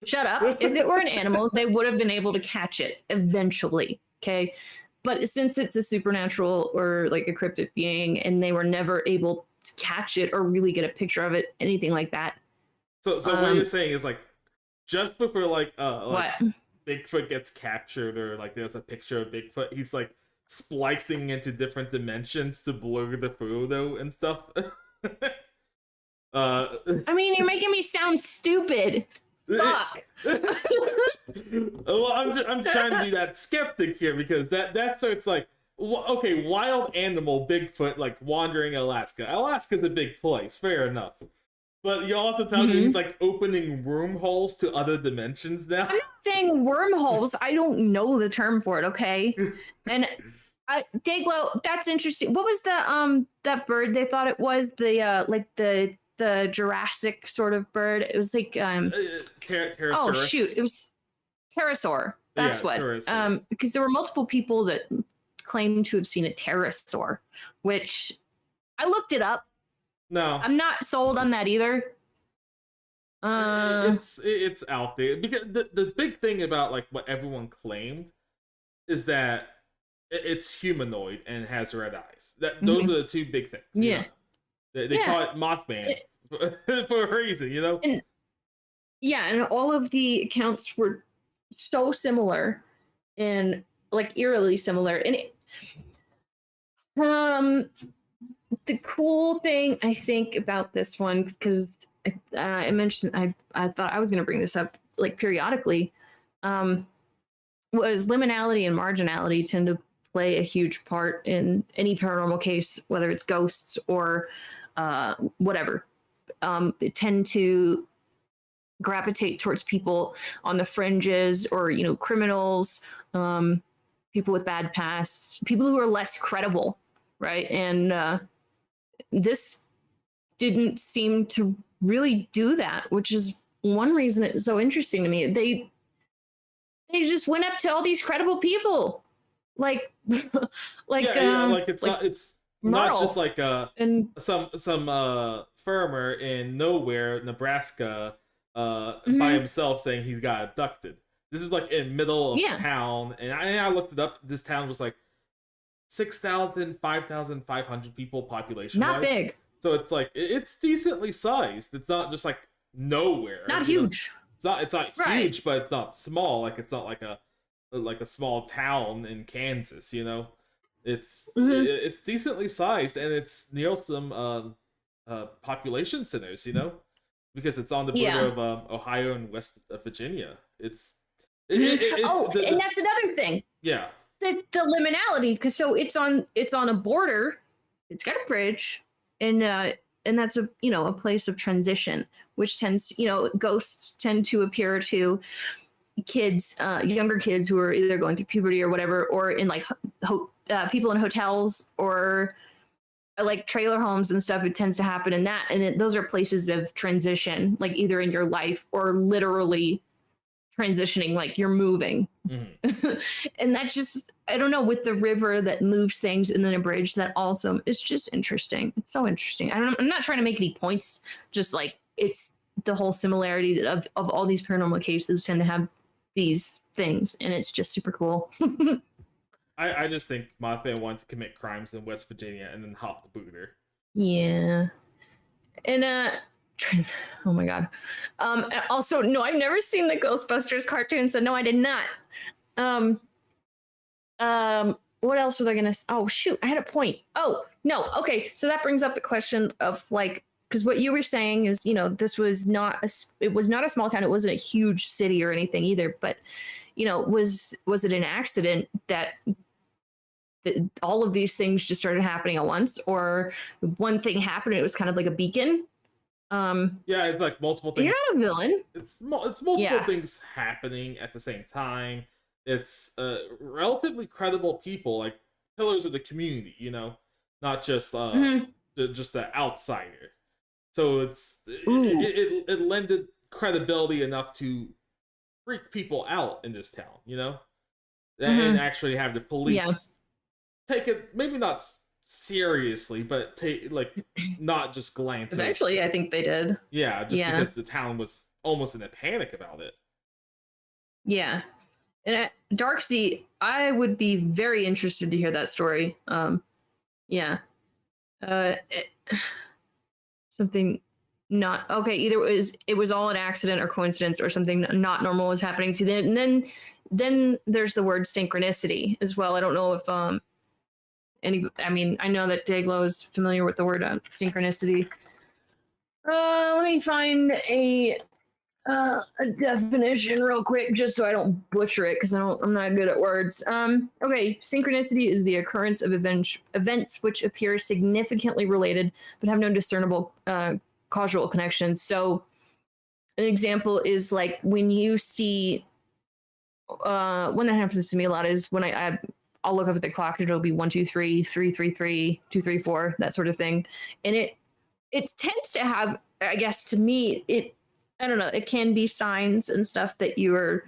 Speaker 2: shut up. If it were an animal, they would have been able to catch it eventually. Okay. But since it's a supernatural or like a cryptid being, and they were never able to catch it or really get a picture of it, anything like that.
Speaker 1: So what you're saying is like, just before like
Speaker 2: What?
Speaker 1: Bigfoot gets captured, or like there's a picture of Bigfoot, he's like splicing into different dimensions to blur the photo and stuff.
Speaker 2: I mean, you're making me sound stupid. Fuck.
Speaker 1: Well, I'm trying to be that skeptic here, because that starts like, okay, wild animal Bigfoot like wandering Alaska. Alaska's a big place, fair enough. But you also tell me he's like opening wormholes to other dimensions now.
Speaker 2: I'm not saying wormholes. I don't know the term for it. Okay, and Dayglow, that's interesting. What was the that bird they thought it was? The like the Jurassic sort of bird. It was like
Speaker 1: Pterosaurus.
Speaker 2: Oh shoot, it was pterosaur. That's what. Pterosaur. Because there were multiple people that claimed to have seen a pterosaur, which I looked it up.
Speaker 1: No,
Speaker 2: I'm not sold on that either.
Speaker 1: It's out there, because the big thing about like what everyone claimed is that it's humanoid and has red eyes. Those are the two big things.
Speaker 2: Yeah,
Speaker 1: they call it Mothman for a reason, you know.
Speaker 2: And all of the accounts were so similar and like eerily similar, and the cool thing I think about this one, because I mentioned I thought I was going to bring this up like periodically, was liminality and marginality tend to play a huge part in any paranormal case, whether it's ghosts or whatever. They tend to gravitate towards people on the fringes, or criminals, people with bad pasts, people who are less credible, right? And this didn't seem to really do that, which is one reason it's so interesting to me. They just went up to all these credible people, like
Speaker 1: it's
Speaker 2: Merle.
Speaker 1: not just like some farmer in nowhere, Nebraska, by himself saying he's got abducted. This is like in middle of town, and I looked it up. This town was like 6,000, 5,500 people population.
Speaker 2: Not big.
Speaker 1: So it's like it's decently sized. It's not just like nowhere.
Speaker 2: Not huge.
Speaker 1: It's not huge, but it's not small. Like it's not like a small town in Kansas. It's decently sized, and it's near some population centers. Because it's on the border of Ohio and West Virginia. And
Speaker 2: that's another thing.
Speaker 1: Yeah.
Speaker 2: The liminality, because so it's on a border, it's got a bridge, and that's a place of transition, which tends, ghosts tend to appear to kids, younger kids who are either going through puberty or whatever, or in like people in hotels or like trailer homes and stuff. It tends to happen in that, and those are places of transition, like either in your life or literally transitioning, like you're moving. And that just, I don't know, with the river that moves things, and then a bridge that also, it's just interesting. It's so interesting. I'm not trying to make any points, just like it's the whole similarity of all these paranormal cases tend to have these things, and it's just super cool.
Speaker 1: I just think Mothman wanted to commit crimes in West Virginia and then hop the booter.
Speaker 2: Yeah. And oh my god. Also, no, I've never seen the Ghostbusters cartoon, so no, I did not. What else was I gonna? Oh shoot, I had a point. Oh no, okay. So that brings up the question of like, because what you were saying is, this was not it was not a small town. It wasn't a huge city or anything either. But was it an accident that all of these things just started happening at once, or one thing happened and it was kind of like a beacon?
Speaker 1: Yeah, it's like multiple things.
Speaker 2: You're not a villain.
Speaker 1: It's multiple things happening at the same time. It's relatively credible people, like pillars of the community, not just just the outsider. So it lended credibility enough to freak people out in this town, and actually have the police take it, maybe not seriously, but not just glance.
Speaker 2: Eventually, I think they did.
Speaker 1: Yeah, just because the town was almost in a panic about it.
Speaker 2: Yeah. And Darksea, I would be very interested to hear that story. Yeah. Something not okay. Either it was all an accident or coincidence, or something not normal was happening. See, then there's the word synchronicity as well. I don't know if I know that Dayglow is familiar with the word synchronicity. Let me find a definition real quick, just so I don't butcher it, because I'm not good at words. Okay, synchronicity is the occurrence of events which appear significantly related but have no discernible causal connections. So, an example is like when you see, when that happens to me a lot is when I'll look up at the clock and it'll be 1, 2, 3, 3, 3, 3, 2, 3, 4, that sort of thing, and it tends to have, I guess to me, I don't know, it can be signs and stuff that you are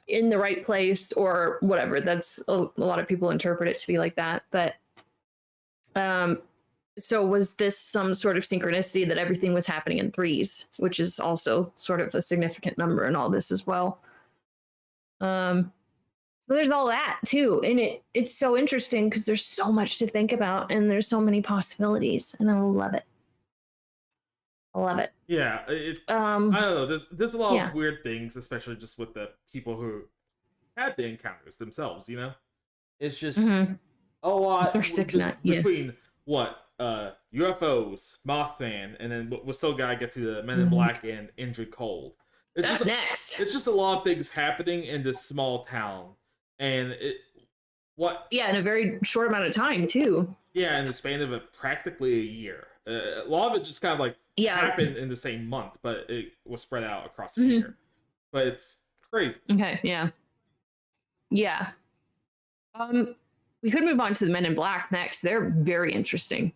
Speaker 2: in the right place or whatever. That's a lot of people interpret it to be like that. But so was this some sort of synchronicity that everything was happening in threes, which is also sort of a significant number in all this as well. So there's all that too. And it's so interesting because there's so much to think about and there's so many possibilities, and I love it. I love it.
Speaker 1: Yeah, I don't know. There's a lot of weird things, especially just with the people who had the encounters themselves. You know, it's just a lot between what UFOs, Mothman, and then we'll still gotta get to the Men in Black and Indrid Cold.
Speaker 2: That's next.
Speaker 1: It's just a lot of things happening in this small town, and in a very short amount of time too. Yeah, in the span of practically a year. A lot of it just kind of like happened in the same month, but it was spread out across the year. But it's crazy.
Speaker 2: Okay, yeah. We could move on to the Men in Black next. They're very interesting.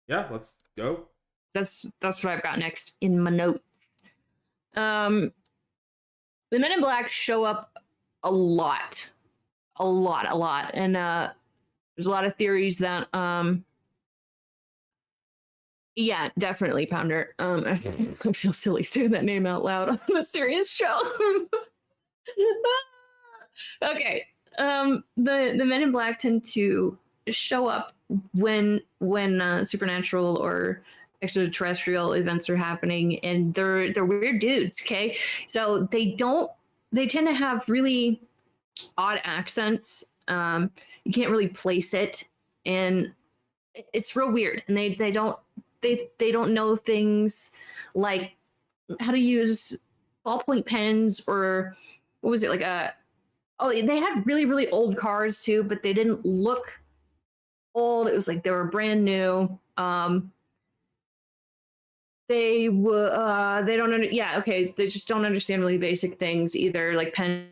Speaker 1: Yeah, let's go.
Speaker 2: That's what I've got next in my notes. The Men in Black show up a lot, and there's a lot of theories that yeah, definitely, Pounder. I feel silly saying that name out loud on a serious show. Okay. The Men in Black tend to show up when supernatural or extraterrestrial events are happening, and they're weird dudes. Okay, so they tend to have really odd accents. You can't really place it, and it's real weird. And they don't know things like how to use ballpoint pens, or what was it, like they had really, really old cars too, but they didn't look old. It was like they were brand new. They just don't understand really basic things either, like pens,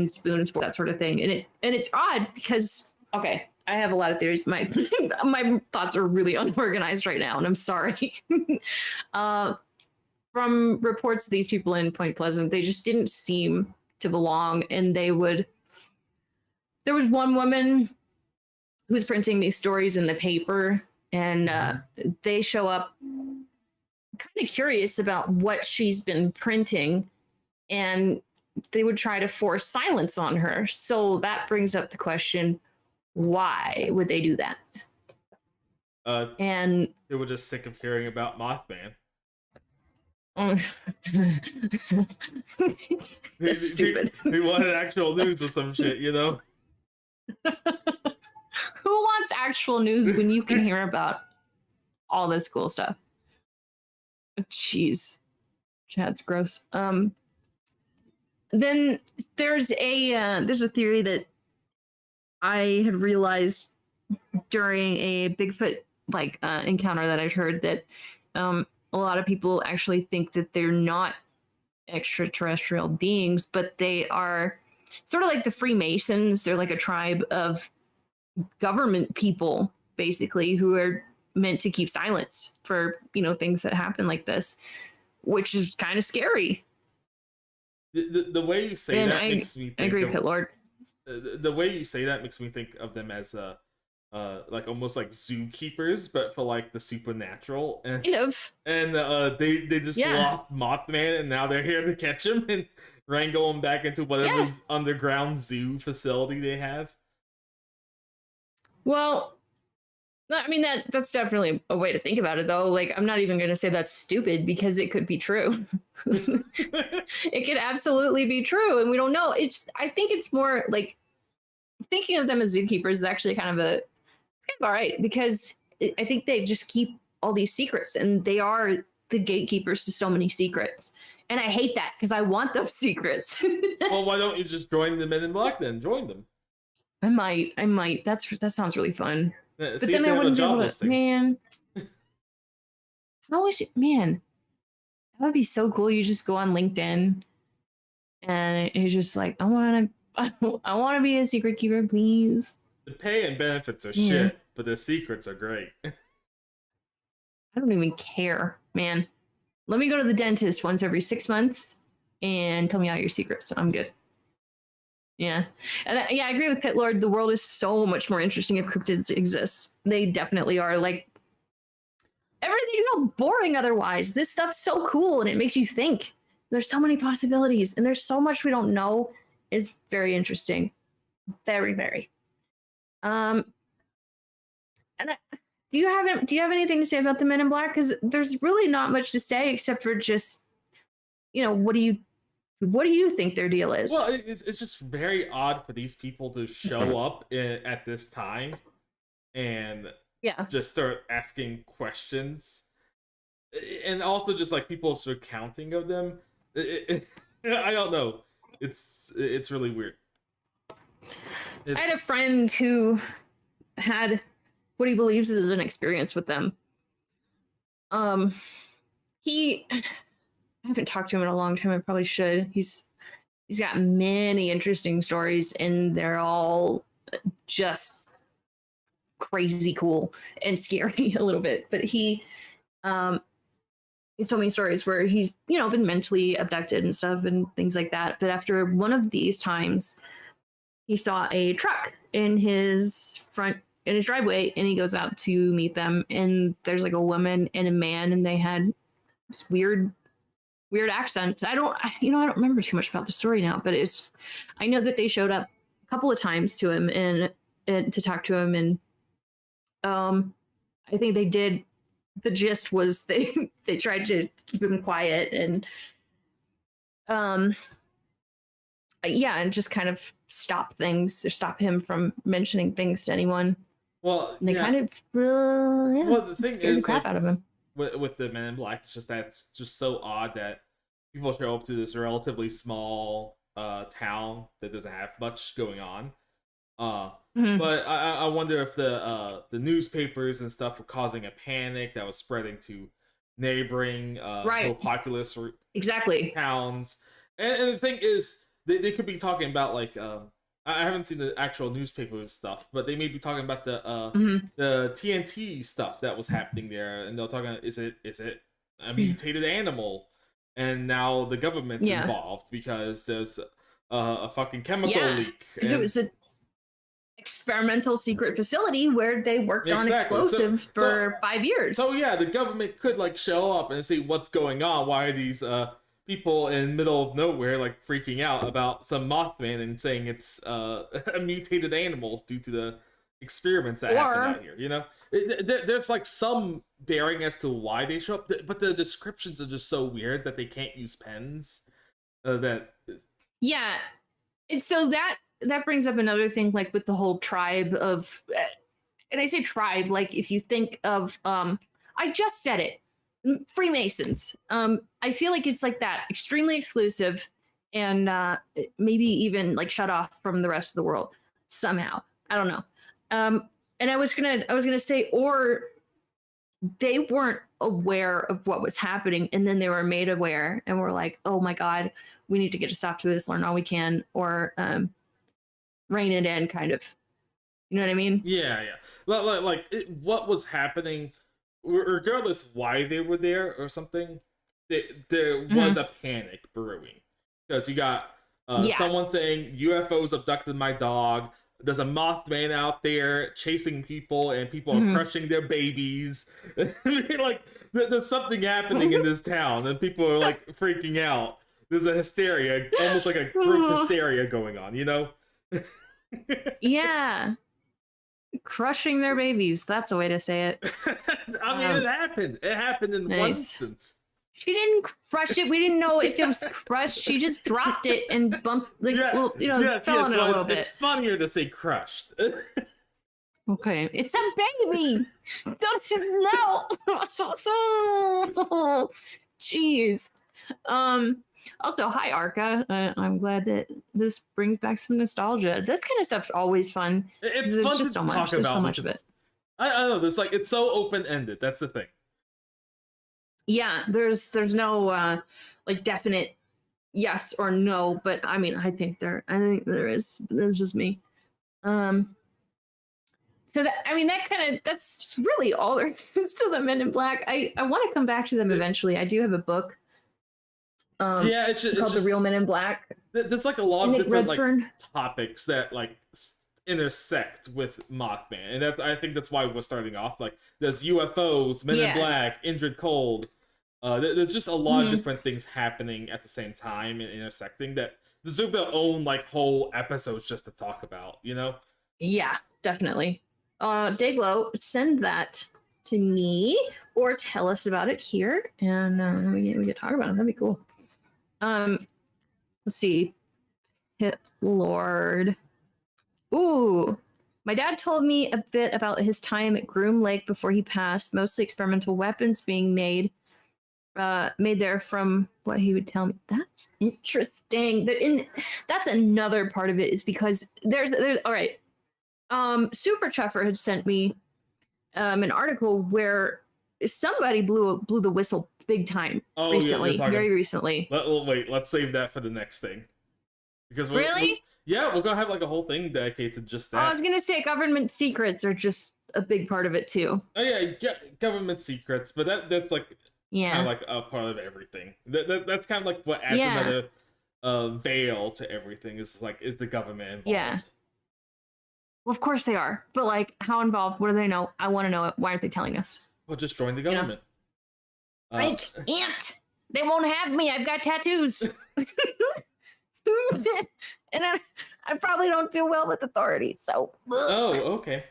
Speaker 2: spoons, that sort of thing. And it's odd because, okay, I have a lot of theories. My thoughts are really unorganized right now, and I'm sorry. From reports of these people in Point Pleasant, they just didn't seem to belong, and there was one woman who was printing these stories in the paper, and they show up kind of curious about what she's been printing, and they would try to force silence on her. So that brings up the question, why would they do that? And
Speaker 1: they were just sick of hearing about Mothman.
Speaker 2: That's stupid.
Speaker 1: They wanted actual news or some shit, you know?
Speaker 2: Who wants actual news when you can hear about all this cool stuff? Jeez. That's gross. Then there's a theory that I had realized during a Bigfoot encounter that I'd heard, that a lot of people actually think that they're not extraterrestrial beings, but they are sort of like the Freemasons. They're like a tribe of government people, basically, who are meant to keep silence for, things that happen like this, which is kind of scary.
Speaker 1: The way you say that makes me think
Speaker 2: I agree, Pit Lord.
Speaker 1: The way you say that makes me think of them as like almost like zookeepers, but for like the supernatural, and
Speaker 2: Kind of.
Speaker 1: they just
Speaker 2: Yeah.
Speaker 1: lost Mothman, and now they're here to catch him and wrangle him back into whatever's underground zoo facility they have.
Speaker 2: Well, I mean that's definitely a way to think about it, though. Like, I'm not even going to say that's stupid because it could be true. It could absolutely be true, and we don't know. I think it's more like thinking of them as zookeepers is actually kind of all right, because I think they just keep all these secrets, and they are the gatekeepers to so many secrets. And I hate that because I want those secrets.
Speaker 1: Well, why don't you just join the Men in Black then? Join them.
Speaker 2: I might. That sounds really fun.
Speaker 1: But
Speaker 2: But then I wouldn't be able to, man. How is it, man? That would be so cool. You just go on LinkedIn, and you're just like, I want to be a secret keeper, please.
Speaker 1: The pay and benefits are
Speaker 2: Yeah.
Speaker 1: shit, but the secrets are great.
Speaker 2: I don't even care, man. Let me go to the dentist once every 6 months and tell me all your secrets. I'm good. Yeah. And I agree with Pit Lord. The world is so much more interesting if cryptids exist. They definitely are. Like, everything's so boring otherwise. This stuff's so cool and it makes you think. There's so many possibilities and there's so much we don't know. It's very interesting. Very, very. And do you have anything to say about the Men in Black? Because there's really not much to say except for just, what do you think their deal is?
Speaker 1: Well, it's just very odd for these people to show up at this time and just start asking questions, and also just like people's recounting of them. I don't know. It's really weird.
Speaker 2: I had a friend who had what he believes is an experience with them. I haven't talked to him in a long time. I probably should. He's got many interesting stories, and they're all just crazy cool and scary a little bit. But he's told me stories where he's been mentally abducted and stuff and things like that. But after one of these times, he saw a truck in his driveway, and he goes out to meet them, and there's like a woman and a man, and they had this weird accents. I don't remember too much about the story now, but I know that they showed up a couple of times to him and to talk to him, and I think they did. The gist was they tried to keep him quiet and and just kind of stop things or stop him from mentioning things to anyone.
Speaker 1: Well,
Speaker 2: and they kind of the
Speaker 1: thing
Speaker 2: scared
Speaker 1: is,
Speaker 2: the crap out of him.
Speaker 1: With the Men in Black, it's just so odd that people show up to this relatively small town that doesn't have much going on. But I wonder if the newspapers and stuff were causing a panic that was spreading to neighboring more populous
Speaker 2: exactly
Speaker 1: towns. And the thing is, they could be talking about like I haven't seen the actual newspaper stuff, but they may be talking about the TNT stuff that was happening there, and they're talking, is it a mutated animal? And now the government's involved because there's a fucking chemical leak.
Speaker 2: Because it was an experimental secret facility where they worked on explosives for 5 years.
Speaker 1: So yeah, the government could like show up and see what's going on. Why are these people in middle of nowhere like freaking out about some Mothman and saying it's a mutated animal due to the experiments that happen out here? There's like some bearing as to why they show up, but the descriptions are just so weird that they can't use pens. And
Speaker 2: so that brings up another thing, like with the whole tribe of, and I say tribe, like if you think of I just said it, Freemasons. I feel like it's like that, extremely exclusive, and maybe even like shut off from the rest of the world somehow. I don't know. And I was gonna say, or they weren't aware of what was happening, and then they were made aware, and were like, "Oh my God, we need to get a stop to this, learn all we can, or rein it in," kind of. You know what I mean?
Speaker 1: Yeah. What was happening? Regardless why they were there or something, there was a panic brewing, because you got someone saying UFOs abducted my dog, there's a Mothman out there chasing people, and people are crushing their babies. I mean, like, there's something happening in this town, and people are like freaking out. There's a hysteria, almost like a group hysteria going on, you know?
Speaker 2: Yeah. Crushing their babies. That's a way to say it.
Speaker 1: I mean, it happened. It happened in one instance.
Speaker 2: She didn't crush it. We didn't know if it was crushed. She just dropped it and bumped, like, fell on it a little bit.
Speaker 1: It's funnier to say crushed.
Speaker 2: Okay, it's a baby. Don't you know? Jeez. Also, hi Arca. I'm glad that this brings back some nostalgia. This kind of stuff's always fun.
Speaker 1: It's fun
Speaker 2: just
Speaker 1: to
Speaker 2: so
Speaker 1: talk
Speaker 2: much.
Speaker 1: about.
Speaker 2: There's so much of it.
Speaker 1: I don't know. There's like, it's so open ended. That's the thing.
Speaker 2: Yeah, there's no like definite yes or no, but I mean, I think there is. That's just me. So that, I mean, that's really all there is to the Men in Black. I want to come back to them eventually. I do have a book.
Speaker 1: It's
Speaker 2: called The Real Men in Black.
Speaker 1: There's like a lot of
Speaker 2: Nick
Speaker 1: different
Speaker 2: Redfern.
Speaker 1: like topics that like intersect with Mothman, and I think that's why we're starting off. Like, there's UFOs, Men in Black, Indrid Cold. There's just a lot of different things happening at the same time and intersecting that deserve their own like whole episodes just to talk about, you know?
Speaker 2: Yeah, definitely. Dayglow, send that to me or tell us about it here, and we can talk about it. That'd be cool. Let's see. Hit Lord. Ooh. My dad told me a bit about his time at Groom Lake before he passed, mostly experimental weapons being made there from what he would tell me. That's interesting. That's another part of it, is because there's all right. Super Chuffer had sent me an article where somebody blew the whistle big time recently, very recently.
Speaker 1: Wait, let's save that for the next thing. Because we'll go have like a whole thing dedicated to just that.
Speaker 2: I was gonna say government secrets are just a big part of it too.
Speaker 1: Oh yeah, government secrets, but that's like kind of like a part of everything. That's kind of like what adds another veil to everything. Is the government involved? Yeah.
Speaker 2: Well, of course they are, but like, how involved? What do they know? I want to know it. Why aren't they telling us?
Speaker 1: Well, just join the government.
Speaker 2: I can't. They won't have me. I've got tattoos. And I probably don't do well with authority, so.
Speaker 1: Oh, okay.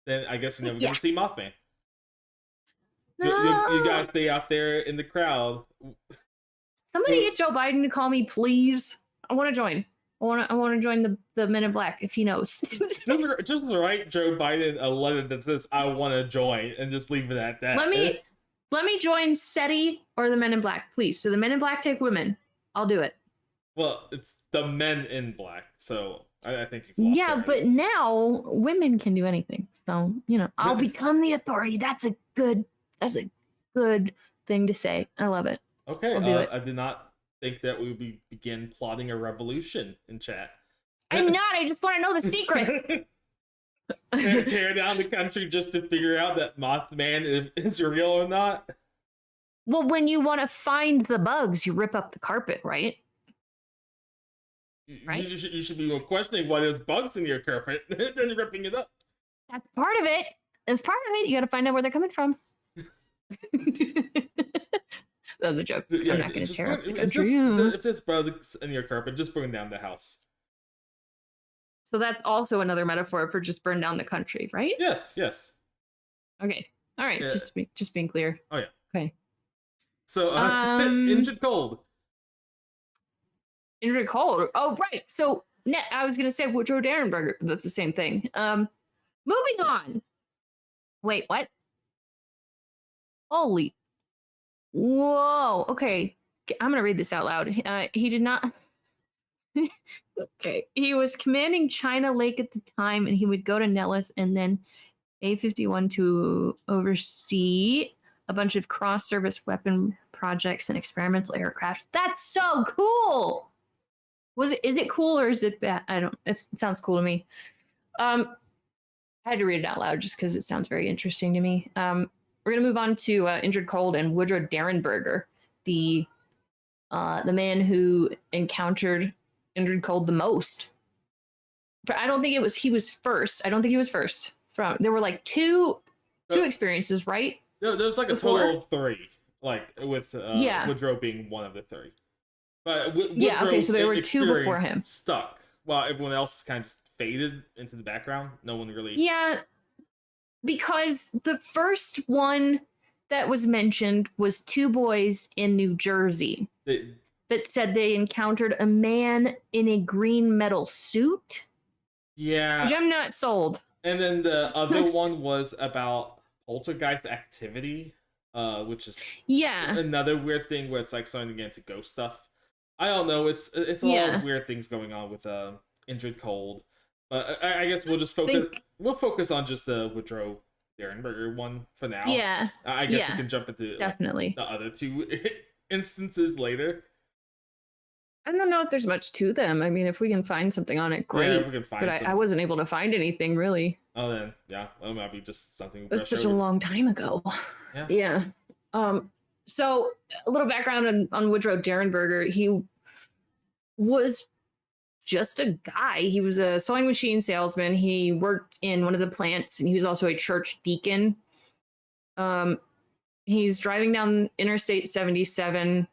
Speaker 1: Then I guess you're never going to see Mothman. You guys stay out there in the crowd.
Speaker 2: Somebody get Joe Biden to call me, please. I want to join. I want to join the Men in Black if he knows.
Speaker 1: just write Joe Biden a letter that says I want to join, and just leave it at that.
Speaker 2: Let me join SETI or the Men in Black, please. So the Men in Black take women. I'll do it.
Speaker 1: Well, it's the Men in Black, so I think you've lost.
Speaker 2: Yeah, but now women can do anything. So I'll become the authority. That's a good thing to say. I love it.
Speaker 1: Okay,
Speaker 2: I'll do it.
Speaker 1: I did not think that we would begin plotting a revolution in chat.
Speaker 2: I'm not. I just want to know the secrets.
Speaker 1: Tear down the country just to figure out that Mothman is real or not.
Speaker 2: Well, when you want to find the bugs, you rip up the carpet, right?
Speaker 1: Right? You should be questioning why there's bugs in your carpet and then ripping it up.
Speaker 2: That's part of it. As part of it, you got to find out where they're coming from. That was a joke.
Speaker 1: Yeah,
Speaker 2: I'm not going to tear up the country.
Speaker 1: If there's bugs in your carpet, just burn down the house.
Speaker 2: So that's also another metaphor for just burn down the country, right?
Speaker 1: Yes.
Speaker 2: Okay. All right. Yeah. Just being clear.
Speaker 1: Oh yeah.
Speaker 2: Okay.
Speaker 1: So Indrid Cold.
Speaker 2: Indrid Cold. Oh right. So I was gonna say Woodrow Derenberger. That's the same thing. Moving on. Wait, what? Holy. Whoa. Okay. I'm gonna read this out loud. He did not. Okay. He was commanding China Lake at the time, and he would go to Nellis and then A-51 to oversee a bunch of cross-service weapon projects and experimental aircraft. That's so cool. Is it cool or is it bad? It sounds cool to me. I had to read it out loud just because it sounds very interesting to me. We're gonna move on to Indrid Cold and Woodrow Derenberger, the man who encountered Indrid Cold the most. but I don't think he was first. I don't think he was first. There were like two experiences, right?
Speaker 1: There was like a total of 3, like with Woodrow being one of the 3. But
Speaker 2: okay, so there were 2 before him.
Speaker 1: Stuck, while everyone else kind of just faded into the background. No one really.
Speaker 2: Yeah, because the first one that was mentioned was 2 boys in New Jersey that said they encountered a man in a green metal suit.
Speaker 1: Yeah.
Speaker 2: Which I'm not sold.
Speaker 1: And then the other one was about poltergeist activity, which is another weird thing where it's like starting to get into ghost stuff. I don't know. It's a lot of weird things going on with Indrid Cold, but I guess we'll just focus on just the Woodrow Derenberger one for now.
Speaker 2: Yeah.
Speaker 1: I guess we can jump into
Speaker 2: definitely
Speaker 1: the other 2 instances later.
Speaker 2: I don't know if there's much to them. I mean, if we can find something on it, great.
Speaker 1: Yeah, if we can find
Speaker 2: I wasn't able to find anything really.
Speaker 1: Oh, then it might be just something.
Speaker 2: It was such a long time ago. Yeah. So a little background on Woodrow Derenberger. He was just a guy. He was a sewing machine salesman. He worked in one of the plants, and he was also a church deacon. He's driving down Interstate 77.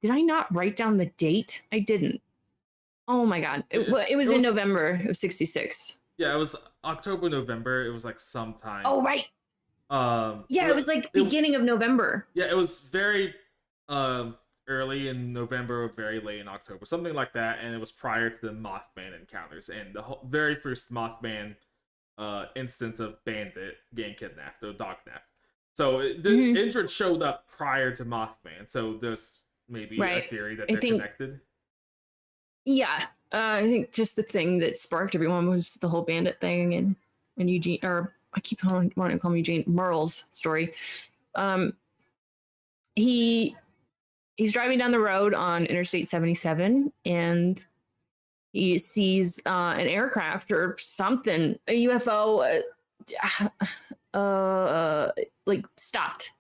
Speaker 2: Did I not write down the date? I didn't. Oh my God. It was in November of 66.
Speaker 1: Yeah, it was October, November. It was like sometime.
Speaker 2: Oh, right. It was like beginning of November.
Speaker 1: Yeah, it was very early in November or very late in October, something like that. And it was prior to the Mothman encounters and the very first Mothman instance of Bandit getting kidnapped or dognapped. So Indrid showed up prior to Mothman. So there's maybe a theory that they're connected.
Speaker 2: Yeah, I think just the thing that sparked everyone was the whole Bandit thing and Eugene, or I keep wanting to call him Eugene, Merle's story. He's driving down the road on Interstate 77 and he sees an aircraft or something, a UFO, like stopped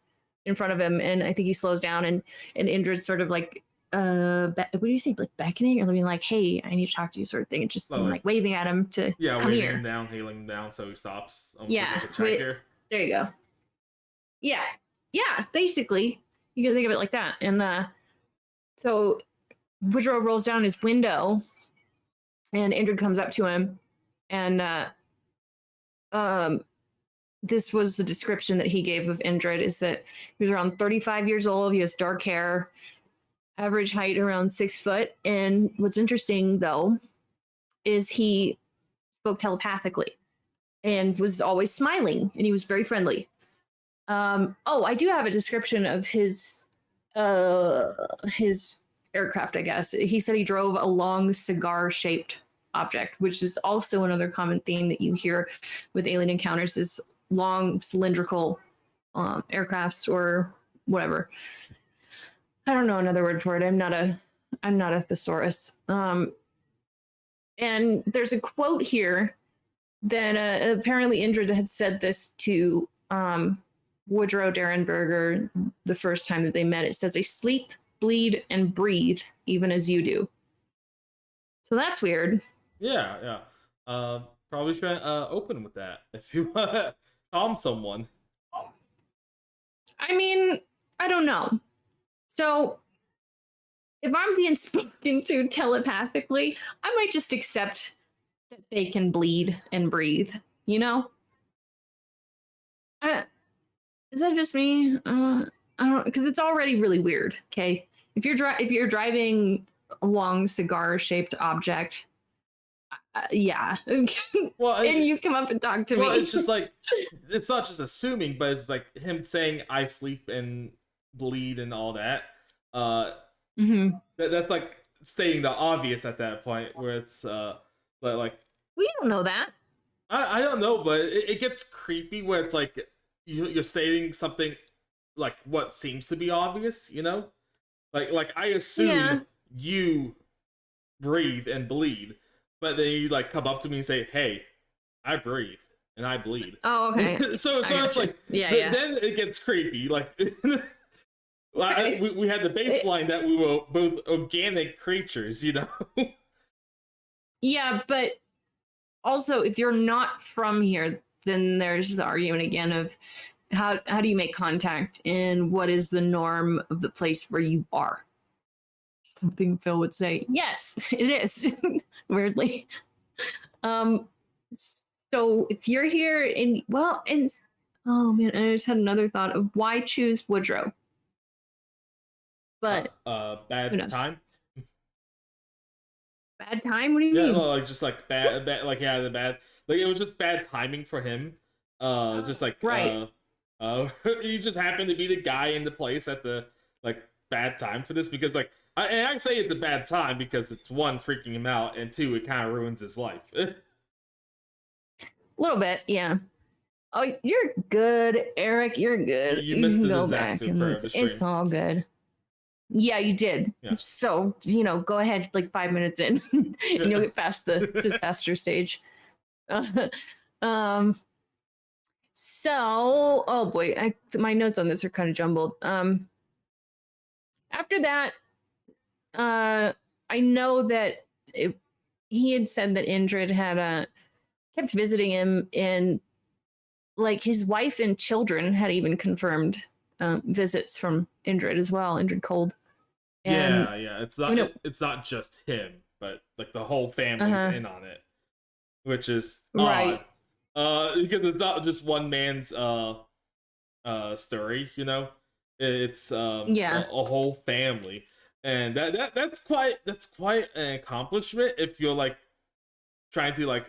Speaker 2: in front of him, and I think he slows down, and Indrid's sort of like, what do you say, like beckoning or being like, "Hey, I need to talk to you," sort of thing, and just like waving at him to come here.
Speaker 1: Him down, hailing him down, so he stops.
Speaker 2: Like there you go. Yeah, basically, you can think of it like that. And so Woodrow rolls down his window, and Indrid comes up to him, and this was the description that he gave of Indrid, is that he was around 35 years old. He has dark hair, average height around 6 foot. And what's interesting, though, is he spoke telepathically and was always smiling, and he was very friendly. I do have a description of his aircraft, I guess. He said he drove a long cigar-shaped object, which is also another common theme that you hear with alien encounters, is long cylindrical aircrafts or whatever. I don't know another word for it. I'm not a thesaurus. And there's a quote here that apparently Indrid had said this to Woodrow Derenberger the first time that they met. It says, "I sleep, bleed, and breathe even as you do." So that's weird.
Speaker 1: Yeah. Probably should open with that if you want to calm someone.
Speaker 2: I mean, I don't know. So if I'm being spoken to telepathically, I might just accept that they can bleed and breathe, you know? Is that just me? I don't, because it's already really weird, okay? If you're driving a long cigar-shaped object, yeah.
Speaker 1: Well,
Speaker 2: and you come up and talk to me.
Speaker 1: Well, it's just like, it's not just assuming, but it's like him saying I sleep and bleed and all that. That's like stating the obvious at that point, where it's like
Speaker 2: we don't know that.
Speaker 1: I don't know, but it gets creepy where it's like you're stating something like what seems to be obvious, you know? Like I assume you breathe and bleed. But then you like come up to me and say, "Hey, I breathe and I bleed."
Speaker 2: Oh, okay.
Speaker 1: so it's like, then it gets creepy. Like, we had the baseline that we were both organic creatures, you know.
Speaker 2: Yeah, but also, if you're not from here, then there's the argument again of how do you make contact and what is the norm of the place where you are? Something Phil would say, yes, it is. Weirdly. So if you're here and oh man, I just had another thought of why choose Woodrow. But
Speaker 1: bad time.
Speaker 2: Bad time? What do you
Speaker 1: Yeah,
Speaker 2: mean?
Speaker 1: no, like just like bad, like yeah, the bad, like it was just bad timing for him. Just like
Speaker 2: right.
Speaker 1: He just happened to be the guy in the place at the like bad time for this because like I say it's a bad time because it's one, freaking him out, and two, it kind of ruins his life.
Speaker 2: A little bit, yeah. Oh, you're good, Eric. You're good.
Speaker 1: You missed the
Speaker 2: go
Speaker 1: disaster
Speaker 2: back and
Speaker 1: part of the stream.
Speaker 2: It's all good. Yeah, you did.
Speaker 1: Yeah.
Speaker 2: So, go ahead like 5 minutes in and you'll get past the disaster stage. So, oh boy, my notes on this are kind of jumbled. After that, I know that he had said that Indrid had kept visiting him, and like his wife and children had even confirmed visits from Indrid as well, Indrid Cold. And,
Speaker 1: yeah. It's not it's not just him, but like the whole family's in on it, which is
Speaker 2: right.
Speaker 1: Odd. Because it's not just one man's story, It's a whole family, and that's quite an accomplishment if you're like trying to like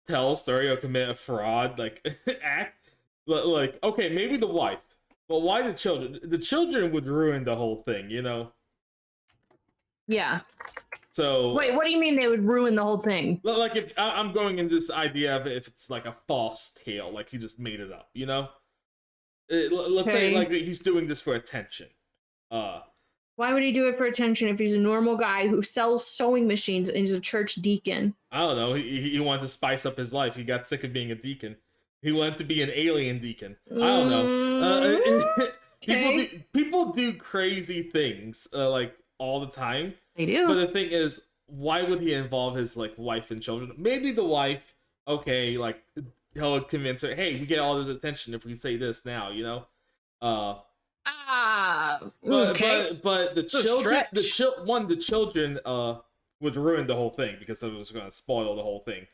Speaker 1: tell a story or commit a fraud like act. Like, okay, maybe the wife, but why the children? The children would ruin the whole thing,
Speaker 2: Yeah.
Speaker 1: So
Speaker 2: wait, what do you mean they would ruin the whole thing?
Speaker 1: Like, if I'm going into this idea of if it's like a false tale, like he just made it up, Let's say like he's doing this for attention.
Speaker 2: Why would he do it for attention if he's a normal guy who sells sewing machines and he's a church deacon?
Speaker 1: I don't know. He wanted to spice up his life. He got sick of being a deacon. He wanted to be an alien deacon. I don't know. People do crazy things like all the time.
Speaker 2: They do.
Speaker 1: But the thing is, why would he involve his like wife and children? Maybe the wife, okay, like he'll convince her, hey, we get all this attention if we say this now,
Speaker 2: okay.
Speaker 1: But the children, the children would ruin the whole thing because it was going to spoil the whole thing.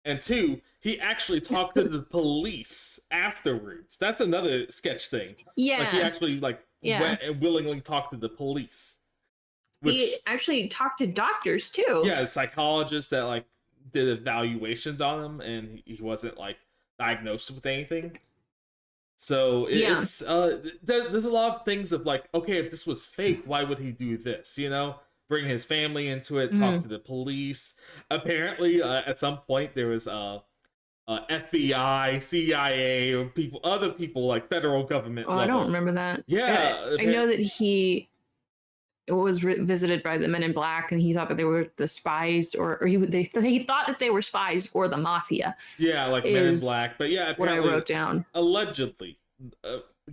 Speaker 1: And two, he actually talked to the police afterwards. That's another sketch thing.
Speaker 2: Yeah.
Speaker 1: Like he actually went and willingly talked to the police.
Speaker 2: He actually talked to doctors too.
Speaker 1: Yeah, psychologists that like did evaluations on him, and he wasn't like diagnosed with anything. So it's there's a lot of things of like, okay, if this was fake, why would he do this? Bring his family into it, talk to the police. Apparently, at some point there was FBI, CIA, or other people like federal government.
Speaker 2: Oh, level. I don't remember that.
Speaker 1: Yeah,
Speaker 2: I know that he was visited by the Men in Black, and he thought that they were the spies, or he thought that they were spies or the mafia.
Speaker 1: Yeah, like Men in Black. But yeah,
Speaker 2: what I wrote down.
Speaker 1: Allegedly,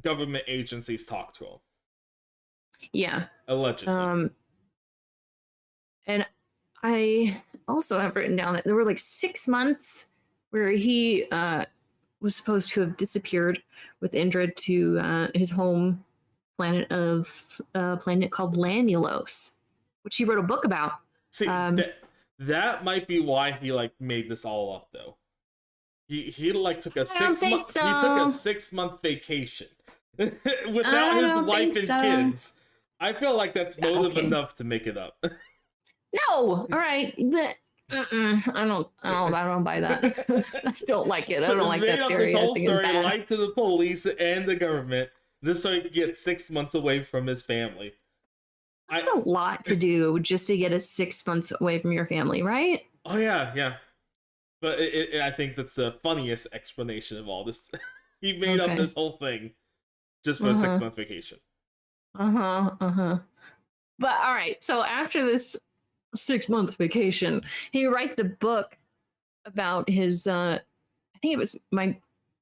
Speaker 1: government agencies talked to him.
Speaker 2: Yeah.
Speaker 1: Allegedly.
Speaker 2: And I also have written down that there were like 6 months where he was supposed to have disappeared with Indrid to his home planet of planet called Lanulos, which he wrote a book about.
Speaker 1: See, that might be why he like made this all up though. He like took a 6 month he took a 6 month vacation without his wife and kids. I feel like that's motive enough to make it up.
Speaker 2: No, all right, but I don't buy that. I don't like it.
Speaker 1: So
Speaker 2: I don't like that theory.
Speaker 1: This whole story lied to the police and the government just so he could get 6 months away from his family.
Speaker 2: That's a lot to do just to get 6 months away from your family, right?
Speaker 1: Oh yeah. But I think that's the funniest explanation of all this. He made up this whole thing just for a 6 month vacation.
Speaker 2: But all right, so after this 6 months vacation, he writes a book about his I think it was my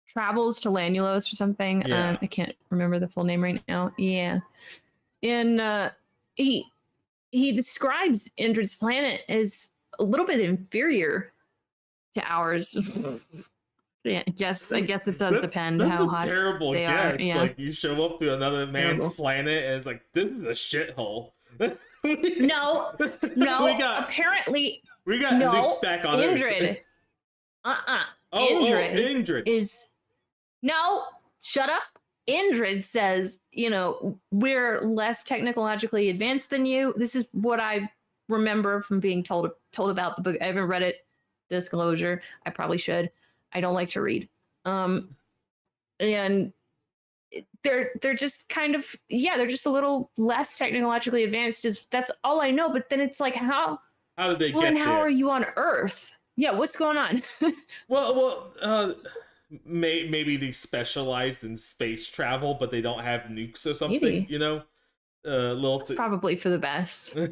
Speaker 2: travels to Lanulos or something.
Speaker 1: Yeah.
Speaker 2: I can't remember the full name right now. Yeah. And he describes Indrid's planet as a little bit inferior to hours. Yeah, I guess it does depend
Speaker 1: that's
Speaker 2: how
Speaker 1: a
Speaker 2: hot
Speaker 1: terrible
Speaker 2: they are.
Speaker 1: guess.
Speaker 2: Yeah.
Speaker 1: Like you show up to another man's
Speaker 2: Terrible.
Speaker 1: planet and it's like, this is a shithole.
Speaker 2: No,
Speaker 1: we got
Speaker 2: apparently
Speaker 1: nukes
Speaker 2: no.
Speaker 1: back on
Speaker 2: Indrid.
Speaker 1: Earth.
Speaker 2: Indrid is no. Shut up. Indrid says, we're less technologically advanced than you. This is what I remember from being told about the book. I haven't read it. Disclosure. I probably should. I don't like to read. And they're just kind of, they're just a little less technologically advanced. That's all I know. But then it's like, how
Speaker 1: did they get
Speaker 2: then how
Speaker 1: there?
Speaker 2: are you on Earth? Yeah, what's going on?
Speaker 1: Maybe they specialized in space travel, but they don't have nukes or something.
Speaker 2: Maybe.
Speaker 1: It's
Speaker 2: probably for the best.
Speaker 1: No,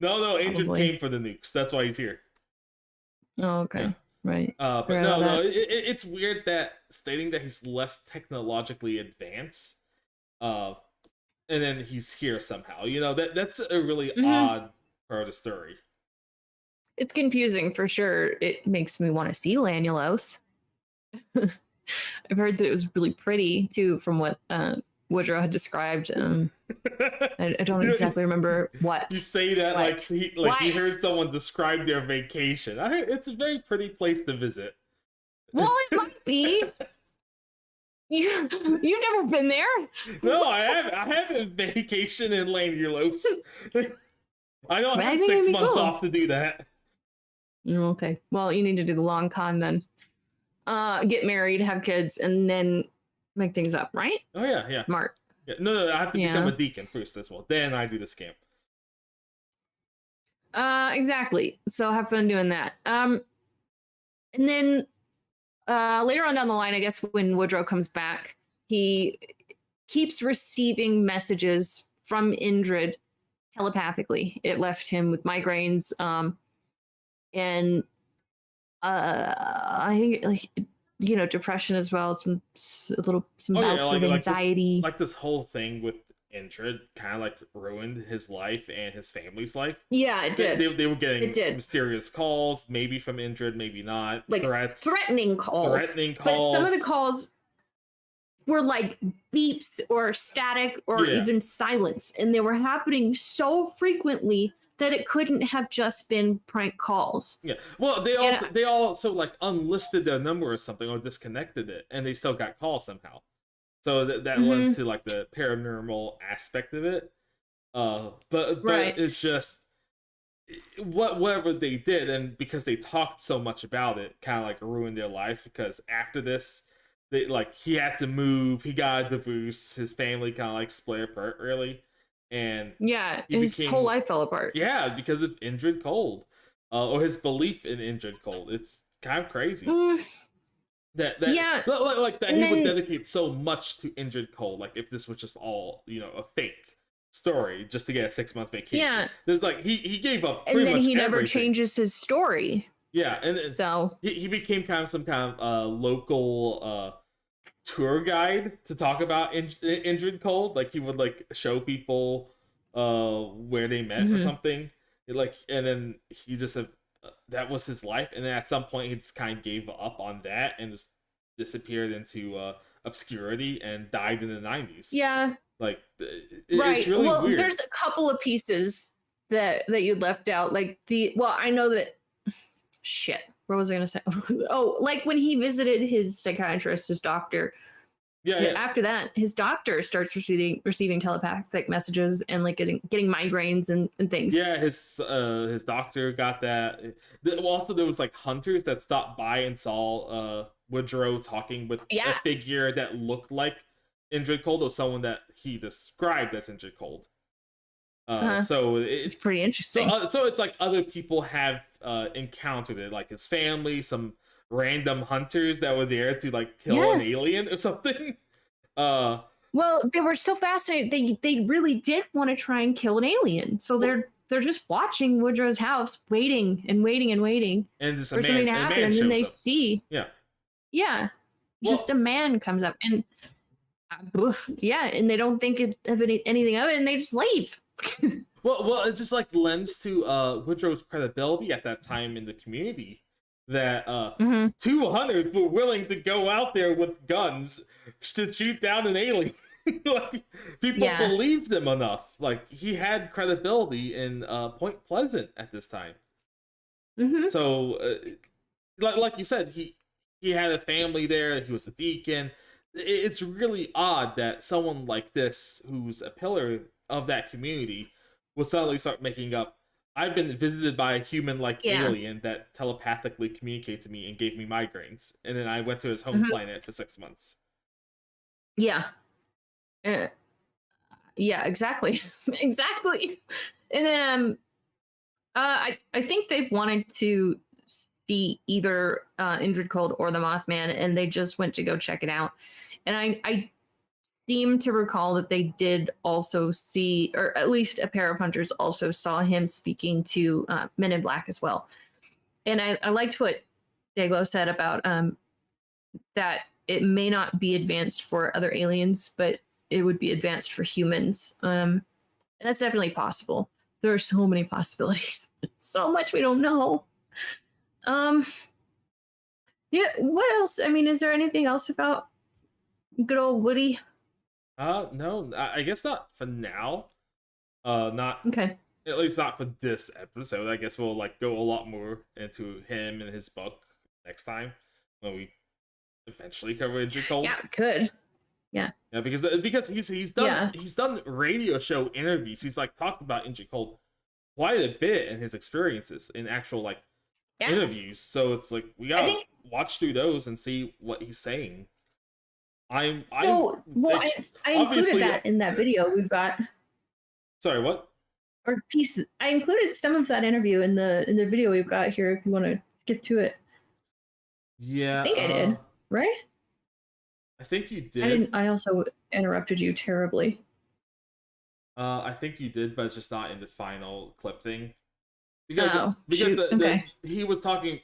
Speaker 1: Indrid came for the nukes. That's why he's here.
Speaker 2: Oh, okay. Yeah. Right.
Speaker 1: But no, it's weird that stating that he's less technologically advanced, and then he's here somehow. That's a really odd part of the story.
Speaker 2: It's confusing for sure. It makes me want to see Lanulos. I've heard that it was really pretty too, from what Woodrow had described. I don't exactly remember what.
Speaker 1: You say that like you heard someone describe their vacation. It's a very pretty place to visit.
Speaker 2: Well, it might be. You've never been there?
Speaker 1: No, I haven't vacation in Lanulos. I don't have 6 months off to do that.
Speaker 2: Okay. Well, you need to do the long con then. Get married, have kids, and then make things up, right?
Speaker 1: Oh yeah.
Speaker 2: Smart.
Speaker 1: Yeah. No, I have to become a deacon first as well. Then I do the scam.
Speaker 2: Exactly. So have fun doing that. And then later on down the line, I guess when Woodrow comes back, he keeps receiving messages from Indrid telepathically. It left him with migraines, and I think depression as well, some bouts of anxiety.
Speaker 1: Like this whole thing with Indrid kind of like ruined his life and his family's life.
Speaker 2: Yeah, it did.
Speaker 1: They were getting mysterious calls, maybe from Indrid, maybe not.
Speaker 2: Like threatening calls. But some of the calls were like beeps or static or even silence, and they were happening so frequently that it couldn't have just been prank calls.
Speaker 1: Yeah. Well, they also like unlisted their number or something or disconnected it, and they still got calls somehow. So that lends to like the paranormal aspect of it. But it's just whatever they did, and because they talked so much about it, kind of like ruined their lives. Because after this, he had to move. He got a divorce. His family kind of like split apart, really. And
Speaker 2: his whole life fell apart.
Speaker 1: Yeah, because of Indrid Cold, or his belief in Indrid Cold. It's kind of crazy. That he would dedicate so much to Indrid Cold. Like if this was just all a fake story, just to get a 6-month vacation.
Speaker 2: Yeah,
Speaker 1: there's he gave up.
Speaker 2: And then he never
Speaker 1: everything.
Speaker 2: Changes his story.
Speaker 1: Yeah, and so he became kind of some kind of local tour guide to talk about Indrid Cold. Like he would show people where they met or something. And then he just that was his life. And then at some point he just kind of gave up on that and just disappeared into obscurity and died in the 90s.
Speaker 2: Yeah.
Speaker 1: It's really weird.
Speaker 2: There's a couple of pieces that you left out. I know that shit. What was I gonna say? Oh, like when he visited his psychiatrist, his doctor. Yeah. After that, his doctor starts receiving telepathic messages and getting migraines and things.
Speaker 1: Yeah, his doctor got that. Also, there was hunters that stopped by and saw Woodrow talking with a figure that looked like Indrid Cold, or someone that he described as Indrid Cold. So it's
Speaker 2: pretty interesting.
Speaker 1: So it's other people have encountered it, like his family, some random hunters that were there to kill an alien or something.
Speaker 2: Well, they were so fascinated. They really did want to try and kill an alien. So they're just watching Woodrow's house, waiting and waiting and waiting for something to happen, and then they see. Yeah. Just a man comes up and and they don't think of anything of it, and they just leave.
Speaker 1: Well, it just lends to Woodrow's credibility at that time in the community, that
Speaker 2: Hmm.
Speaker 1: two hunters were willing to go out there with guns to shoot down an alien. Like, people
Speaker 2: Yeah.
Speaker 1: believed him enough. Like, he had credibility in Point Pleasant at this time.
Speaker 2: Hmm.
Speaker 1: So, like you said, he had a family there. He was a deacon. It's really odd that someone like this, who's a pillar of that community, will suddenly start making up, I've been visited by a human-like
Speaker 2: Yeah.
Speaker 1: alien that telepathically communicated to me and gave me migraines, and then I went to his home planet for 6 months.
Speaker 2: Yeah. Yeah, exactly. Exactly. And I think they wanted to see either Indrid Cold or the Mothman, and they just went to go check it out. And I seem to recall that they did also see, or at least a pair of hunters also saw him speaking to Men in Black as well. And I liked what Dayglow said about that it may not be advanced for other aliens, but it would be advanced for humans. And that's definitely possible. There are so many possibilities. So much we don't know. Yeah, what else? I mean, is there anything else about good old Woody?
Speaker 1: No, I guess not for now. Not
Speaker 2: Okay.
Speaker 1: at least not for this episode. I guess we'll like go a lot more into him and his book next time when we eventually cover Indrid Cold.
Speaker 2: Yeah, could. Yeah,
Speaker 1: because he's done radio show interviews. He's like talked about Indrid Cold quite a bit in his experiences in actual like interviews. So it's like we gotta watch through those and see what he's saying. I included
Speaker 2: that in that video we've got.
Speaker 1: Sorry, what?
Speaker 2: Or pieces. I included some of that interview in the video we've got here. If you want to skip to it.
Speaker 1: Yeah,
Speaker 2: I think I did. Right?
Speaker 1: I think you did.
Speaker 2: I also interrupted you terribly.
Speaker 1: I think you did, but it's just not in the final clip thing. Because he was talking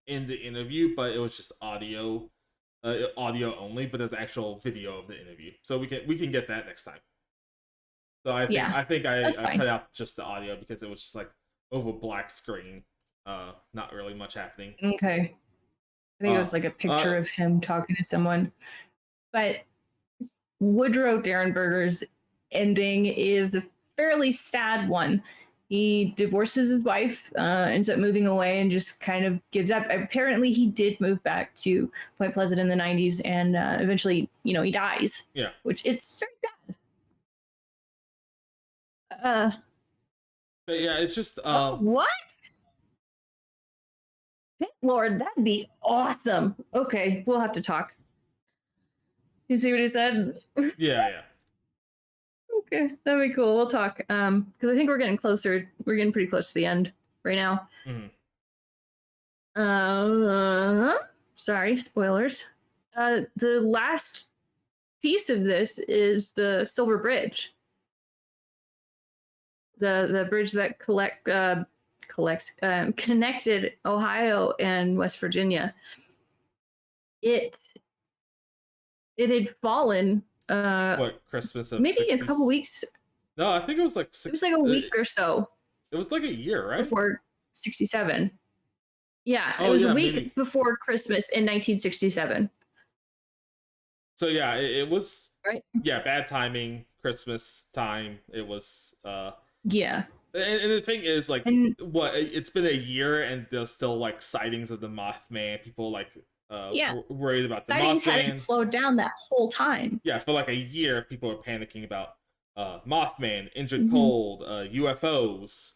Speaker 1: in the interview, but it was just audio only, but there's actual video of the interview. So we can get that next time. So I think I cut out just the audio because it was just like over black screen. Not really much happening.
Speaker 2: Okay. I think it was like a picture of him talking to someone. But Woodrow Derenberger's ending is a fairly sad one. He divorces his wife, ends up moving away, and just kind of gives up. Apparently, he did move back to Point Pleasant in the 90s, and eventually, he dies.
Speaker 1: Yeah.
Speaker 2: Which it's very sad.
Speaker 1: But yeah, it's just
Speaker 2: what? Lord, that'd be awesome. Okay, we'll have to talk. You see what he said?
Speaker 1: Yeah.
Speaker 2: Okay, that'd be cool. We'll talk. Because I think we're getting closer. We're getting pretty close to the end right now. Sorry, spoilers. The last piece of this is the Silver Bridge. The bridge that connected Ohio and West Virginia. It had fallen.
Speaker 1: What, Christmas of
Speaker 2: maybe
Speaker 1: 60s?
Speaker 2: a couple weeks.
Speaker 1: No, I think it was like
Speaker 2: it was like a week or so.
Speaker 1: It was like a year, right?
Speaker 2: Before 67. Yeah, it was a week before Christmas in 1967.
Speaker 1: So yeah, it was
Speaker 2: right.
Speaker 1: Yeah, bad timing. Christmas time. It was.
Speaker 2: Yeah.
Speaker 1: And the thing is, like, it's been a year and there's still like sightings of the Mothman. People like worried about the Mothman.
Speaker 2: Sightings hadn't slowed down that whole time.
Speaker 1: Yeah, for like a year, people were panicking about Mothman, Indrid Cold, UFOs,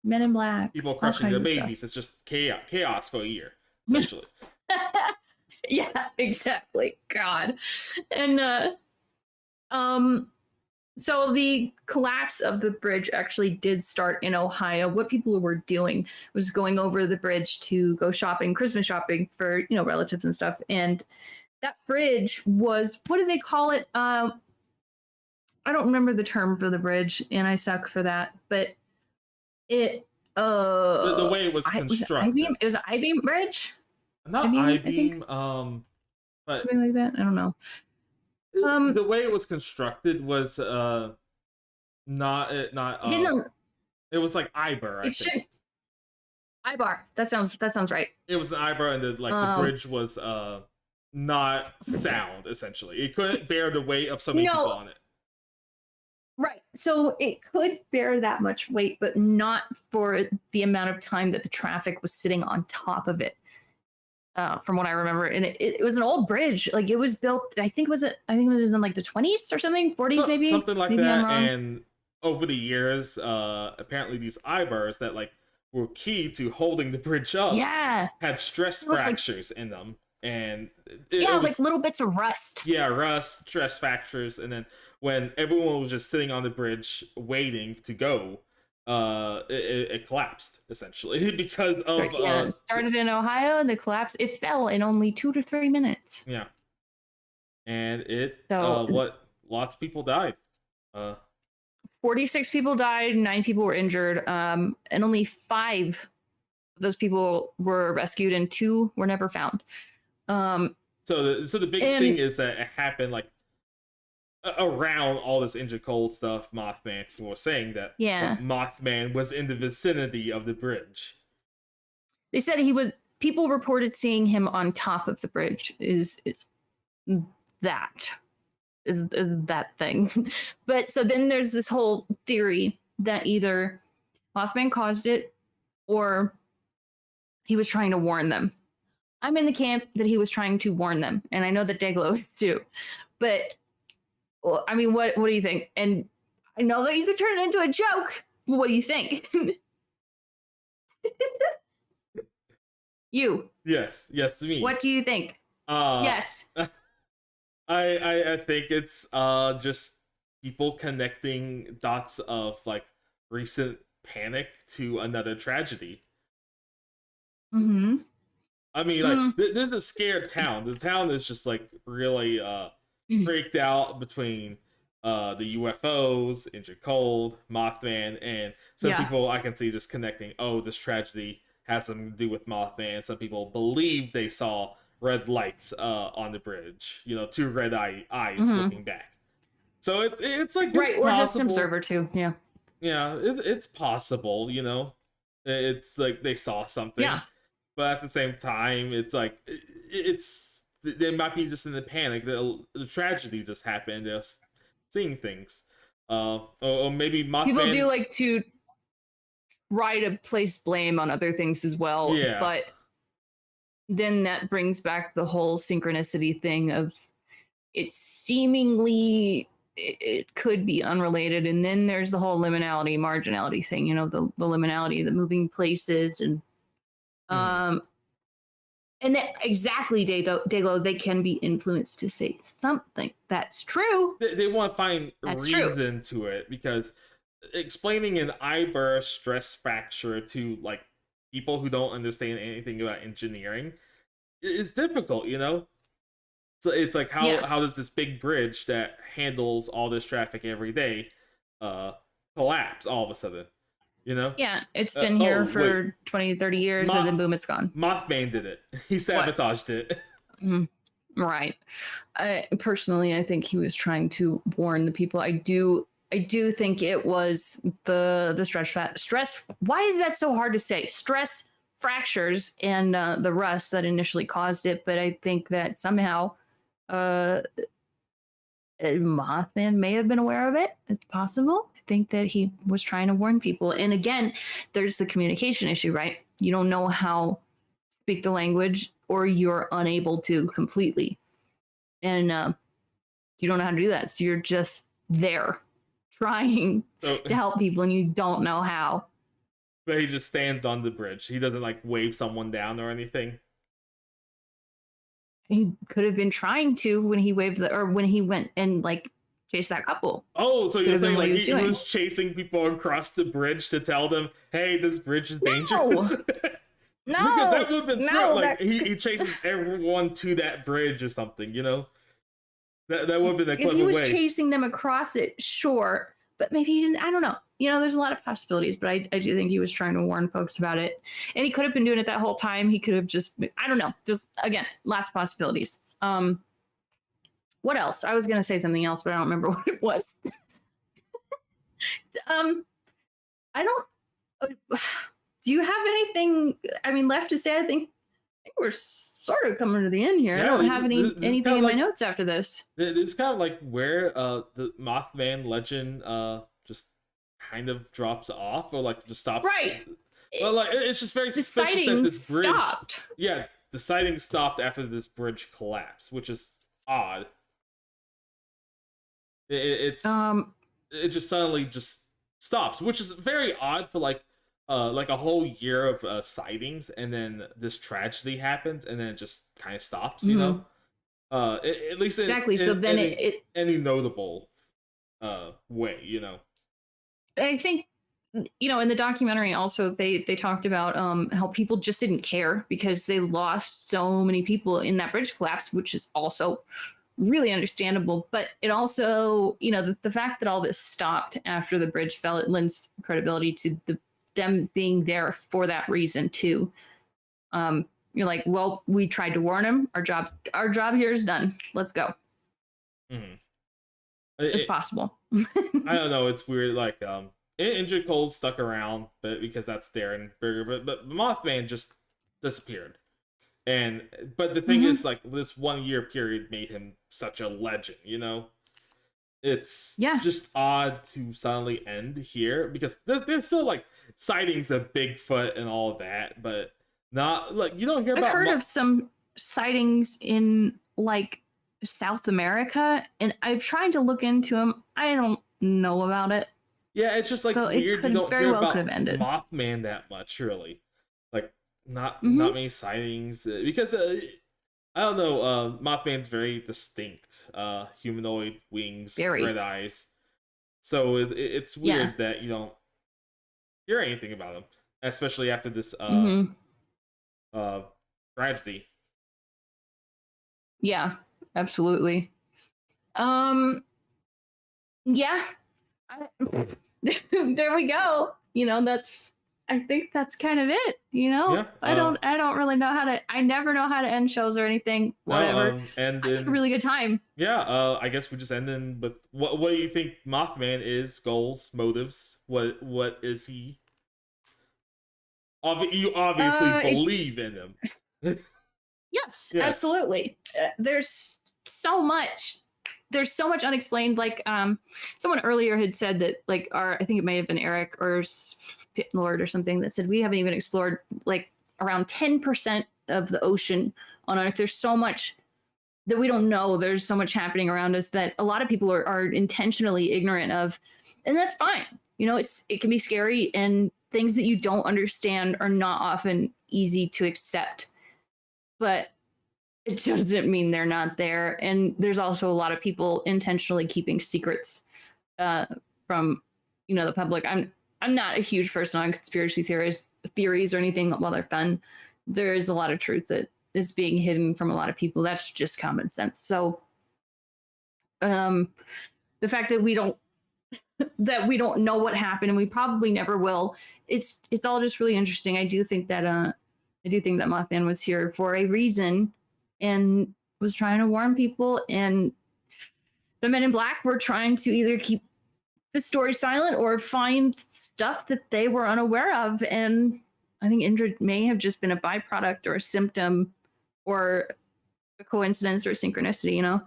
Speaker 2: Men in Black,
Speaker 1: people crushing their babies. It's just chaos for a year, essentially.
Speaker 2: Yeah, exactly. God, and so the collapse of the bridge actually did start in Ohio. What people were doing was going over the bridge to go shopping, Christmas shopping for, relatives and stuff. And that bridge was, what do they call it? I don't remember the term for the bridge, and I suck for that, but it,
Speaker 1: the way it was constructed.
Speaker 2: It was an I-beam bridge?
Speaker 1: Not I-beam, but
Speaker 2: something like that. I don't know.
Speaker 1: The way it was constructed was it was like Iber.
Speaker 2: Ibar. That sounds right.
Speaker 1: It was an eyebrow, and the bridge was not sound. Essentially, it couldn't bear the weight of so many people on it.
Speaker 2: Right. So it could bear that much weight, but not for the amount of time that the traffic was sitting on top of it. From what I remember, and it was an old bridge. Like it was built, I think it was in like the 20s or something, 40s maybe,
Speaker 1: something like
Speaker 2: maybe
Speaker 1: that. And over the years, apparently these eyebars that like were key to holding the bridge up, had stress fractures in them, and it was,
Speaker 2: like little bits of rust.
Speaker 1: Yeah, rust, stress fractures, and then when everyone was just sitting on the bridge waiting to go, it collapsed essentially because of
Speaker 2: it started in Ohio and the collapse. It fell in only 2 to 3 minutes.
Speaker 1: Yeah, and lots of people died.
Speaker 2: 46 people died, 9 people were injured, and only 5 of those people were rescued, and 2 were never found.
Speaker 1: So the big thing is that it happened like around all this Indrid Cold stuff. Mothman, people were saying that Mothman was in the vicinity of the bridge.
Speaker 2: They said people reported seeing him on top of the bridge. Is that thing. But so then there's this whole theory that either Mothman caused it or he was trying to warn them. I'm in the camp that he was trying to warn them, and I know that Dayglow is too. But well, I mean, what do you think? And I know that you could turn it into a joke. But what do you think? You.
Speaker 1: Yes, to me.
Speaker 2: What do you think? Yes.
Speaker 1: I think it's just people connecting dots of like recent panic to another tragedy.
Speaker 2: Mm-hmm.
Speaker 1: I mean, like this is a scared town. The town is just like really freaked out between the UFOs, Indrid Cold, Mothman, and some people I can see just connecting. Oh, this tragedy has something to do with Mothman. Some people believe they saw red lights on the bridge. 2 red eyes looking back. So it's like
Speaker 2: right,
Speaker 1: it's
Speaker 2: or
Speaker 1: possible.
Speaker 2: just Observer too. Yeah.
Speaker 1: Yeah, it's possible. It's like they saw something.
Speaker 2: Yeah.
Speaker 1: But at the same time, it's like they might be just in the panic. The tragedy just happened. They're seeing things. Or maybe Mothman.
Speaker 2: People do like to try to place blame on other things as well.
Speaker 1: Yeah.
Speaker 2: But then that brings back the whole synchronicity thing of it could be unrelated. And then there's the whole liminality, marginality thing, the liminality, the moving places and and that exactly, Dayglow, they can be influenced to say something that's true.
Speaker 1: They want to find reason to it, because explaining an eyebrow stress fracture to like people who don't understand anything about engineering is difficult, So it's like how does this big bridge that handles all this traffic every day collapse all of a sudden?
Speaker 2: Yeah, it's been here for 20, 30 years, and then boom, it's gone.
Speaker 1: Mothman did it. He sabotaged it.
Speaker 2: Right. Personally, I think he was trying to warn the people. I do think it was the stress. Why is that so hard to say? Stress fractures and the rust that initially caused it. But I think that somehow Mothman may have been aware of it. It's possible. I think that he was trying to warn people. And again, there's the communication issue, right? You don't know how to speak the language, or you're unable to completely. And you don't know how to do that. So you're just there trying to help people, and you don't know how.
Speaker 1: But he just stands on the bridge. He doesn't like wave someone down or anything.
Speaker 2: He could have been trying to when he waved when he went and like chased that couple.
Speaker 1: Oh, so you're saying like he was chasing people across the bridge to tell them, hey, this bridge is dangerous?
Speaker 2: No,
Speaker 1: because that would have been smart. Like he chases everyone to that bridge or something, That would have been a clever way.
Speaker 2: If he was chasing them across it, sure. But maybe he didn't. I don't know. There's a lot of possibilities, but I do think he was trying to warn folks about it. And he could have been doing it that whole time. He could have just, I don't know. Just, again, lots of possibilities. What else? I was going to say something else, but I don't remember what it was. do you have anything, I mean, left to say? I think we're sort of coming to the end here. I don't have anything in my notes after this.
Speaker 1: It's kind of like where the Mothman legend just kind of drops off, or like just stops.
Speaker 2: Right.
Speaker 1: But like it's just very
Speaker 2: The
Speaker 1: suspicious that
Speaker 2: sighting
Speaker 1: this bridge
Speaker 2: stopped.
Speaker 1: Yeah, the sighting stopped after this bridge collapsed, which is odd. It just suddenly just stops, which is very odd for like a whole year of sightings, and then this tragedy happens, and then it just kind of stops. You know, at least
Speaker 2: exactly. So then
Speaker 1: any notable way, you know.
Speaker 2: I think, you know, in the documentary also they talked about how people just didn't care because they lost so many people in that bridge collapse, which is also really understandable. But it also, you know, the fact that all this stopped after the bridge fell, it lends credibility to them being there for that reason too. You're like, well, we tried to warn them. Our job here is done. Let's go.
Speaker 1: Mm-hmm.
Speaker 2: It's possible.
Speaker 1: I don't know. It's weird. Like, Indrid Cold stuck around, but because that's Derenberger, but Mothman just disappeared. But the thing is, like, this 1 year period made him such a legend. You know, it's just odd to suddenly end here, because there's still like sightings of Bigfoot and all of that, but not like you don't hear about.
Speaker 2: I've heard of some sightings in like South America, and I've tried to look into them. I don't know about it.
Speaker 1: Yeah, it's just like
Speaker 2: so
Speaker 1: weird. You don't hear about
Speaker 2: Mothman
Speaker 1: that much, really. Like not many sightings, because I don't know. Mothman's very distinct. Humanoid wings, red eyes. So it's weird that you don't hear anything about him, especially after this tragedy.
Speaker 2: Yeah, absolutely. Yeah. There we go. You know, I think that's kind of it, you know?
Speaker 1: Yeah,
Speaker 2: I don't really know I never know how to end shows or anything. Whatever. I had a really good time.
Speaker 1: Yeah, I guess we just end in with what do you think Mothman is? Goals, motives? What is he? You obviously believe in him.
Speaker 2: Yes, absolutely. There's so much unexplained. Like someone earlier had said that, like, I think it may have been Eric or Spitlord or something, that said we haven't even explored like around 10% of the ocean on Earth. There's so much that we don't know. There's so much happening around us that a lot of people are intentionally ignorant of, and that's fine. You know, it can be scary, and things that you don't understand are not often easy to accept, but it doesn't mean they're not there. And there's also a lot of people intentionally keeping secrets from, you know, the public. I'm not a huge person on conspiracy theories or anything. While they're fun, there is a lot of truth that is being hidden from a lot of people. That's just common sense. So the fact that we don't know what happened, and we probably never will, it's all just really interesting. I do think that Mothman was here for a reason and was trying to warn people, and the Men in Black were trying to either keep the story silent or find stuff that they were unaware of. And I think Indrid may have just been a byproduct or a symptom or a coincidence or a synchronicity, you know?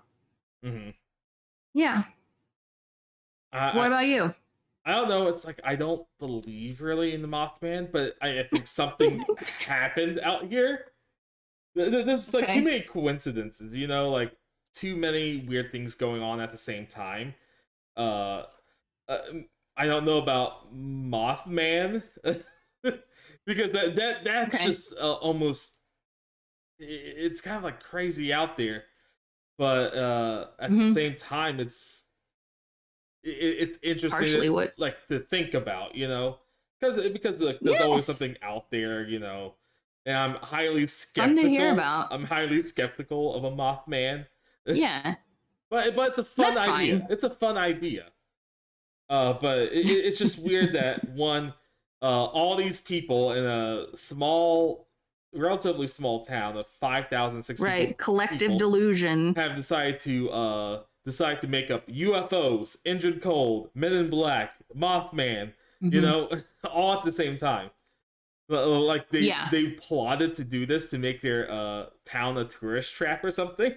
Speaker 1: Mm-hmm.
Speaker 2: Yeah. What about you?
Speaker 1: I don't know. It's like I don't believe really in the Mothman, but I think something happened out here. There's like too many coincidences, you know, like too many weird things going on at the same time. I don't know about Mothman because that's just almost, it's kind of like crazy out there, but at the same time it's interesting to think about, you know, because like, there's always something out there, you know. And I'm highly skeptical.
Speaker 2: Fun to hear about.
Speaker 1: I'm highly skeptical of a Mothman.
Speaker 2: Yeah.
Speaker 1: but it's a fun idea. It's a fun idea. But it's just weird that all these people in a relatively small town of 5,000, 6,000
Speaker 2: collective delusion,
Speaker 1: have decided to make up UFOs, Indrid Cold, Men in Black, Mothman, you know, all at the same time. Like
Speaker 2: Yeah.
Speaker 1: they plotted to do this to make their town a tourist trap or something.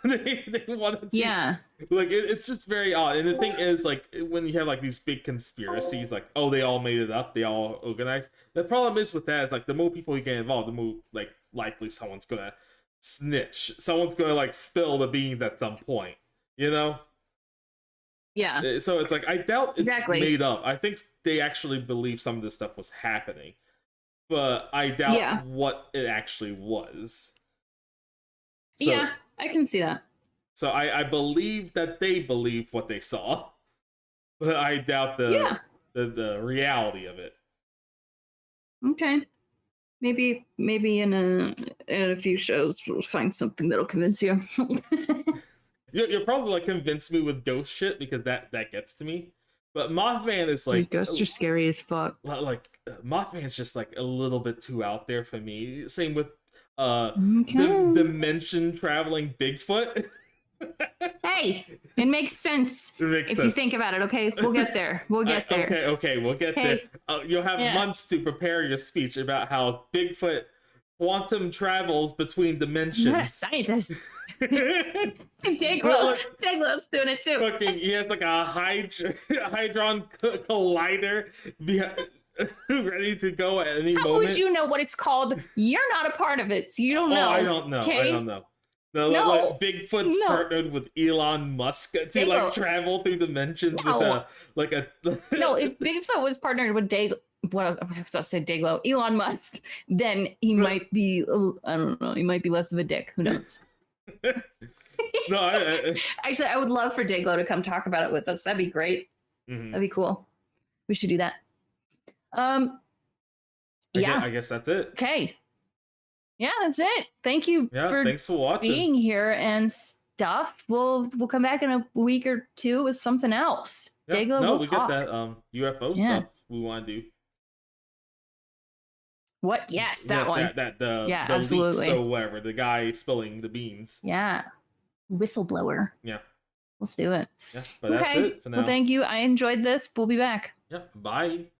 Speaker 1: They wanted to,
Speaker 2: Yeah.
Speaker 1: like it's just very odd. And the thing is, like when you have like these big conspiracies, like oh they all made it up, they all organized. The problem is with that is like the more people you get involved, the more like likely someone's gonna snitch. Someone's gonna like spill the beans at some point, you know?
Speaker 2: Yeah.
Speaker 1: So it's like I doubt it's
Speaker 2: Exactly.
Speaker 1: made up. I think they actually believe some of this stuff was happening, but I doubt what it actually was. So,
Speaker 2: Yeah, I can see that.
Speaker 1: So I believe that they believe what they saw, but I doubt the reality of it.
Speaker 2: Okay. Maybe in a few shows we'll find something that'll convince you.
Speaker 1: You'll probably like convince me with ghost shit because that gets to me. But Mothman is like
Speaker 2: ghosts are scary as fuck.
Speaker 1: Like Mothman's just like a little bit too out there for me. Same with dimension traveling Bigfoot.
Speaker 2: Hey, it makes sense.
Speaker 1: It makes
Speaker 2: if
Speaker 1: sense.
Speaker 2: you think about it. Okay, we'll get there. We'll get there.
Speaker 1: Okay, we'll get there. You'll have months to prepare your speech about how Bigfoot quantum travels between dimensions.
Speaker 2: You're not a scientist. Daglow's doing it too.
Speaker 1: Fucking, he has like a Hydron collider ready to go at any moment.
Speaker 2: How would you know what it's called? You're not a part of it, so you don't know.
Speaker 1: I don't know.
Speaker 2: Okay?
Speaker 1: I don't know. No, like Bigfoot's partnered with Elon Musk to like travel through dimensions with a
Speaker 2: No, if Bigfoot was partnered with Elon Musk, then he might be, I don't know, he might be less of a dick. Who knows?
Speaker 1: No,
Speaker 2: actually, I would love for Dayglow to come talk about it with us. That'd be great. That'd be cool. We should do that. I
Speaker 1: guess that's it.
Speaker 2: Okay. Yeah, that's it. Thank you
Speaker 1: thanks for watching.
Speaker 2: Being here and stuff. We'll come back in a week or two with something else. Dayglow will talk.
Speaker 1: Get that UFO stuff we want to do.
Speaker 2: What? Yes, that one.
Speaker 1: The
Speaker 2: absolutely.
Speaker 1: So whatever, the guy spilling the beans.
Speaker 2: Yeah. Whistleblower.
Speaker 1: Yeah.
Speaker 2: Let's do it.
Speaker 1: Yeah, but that's it for now.
Speaker 2: Well, thank you. I enjoyed this. We'll be back.
Speaker 1: Yeah. Bye.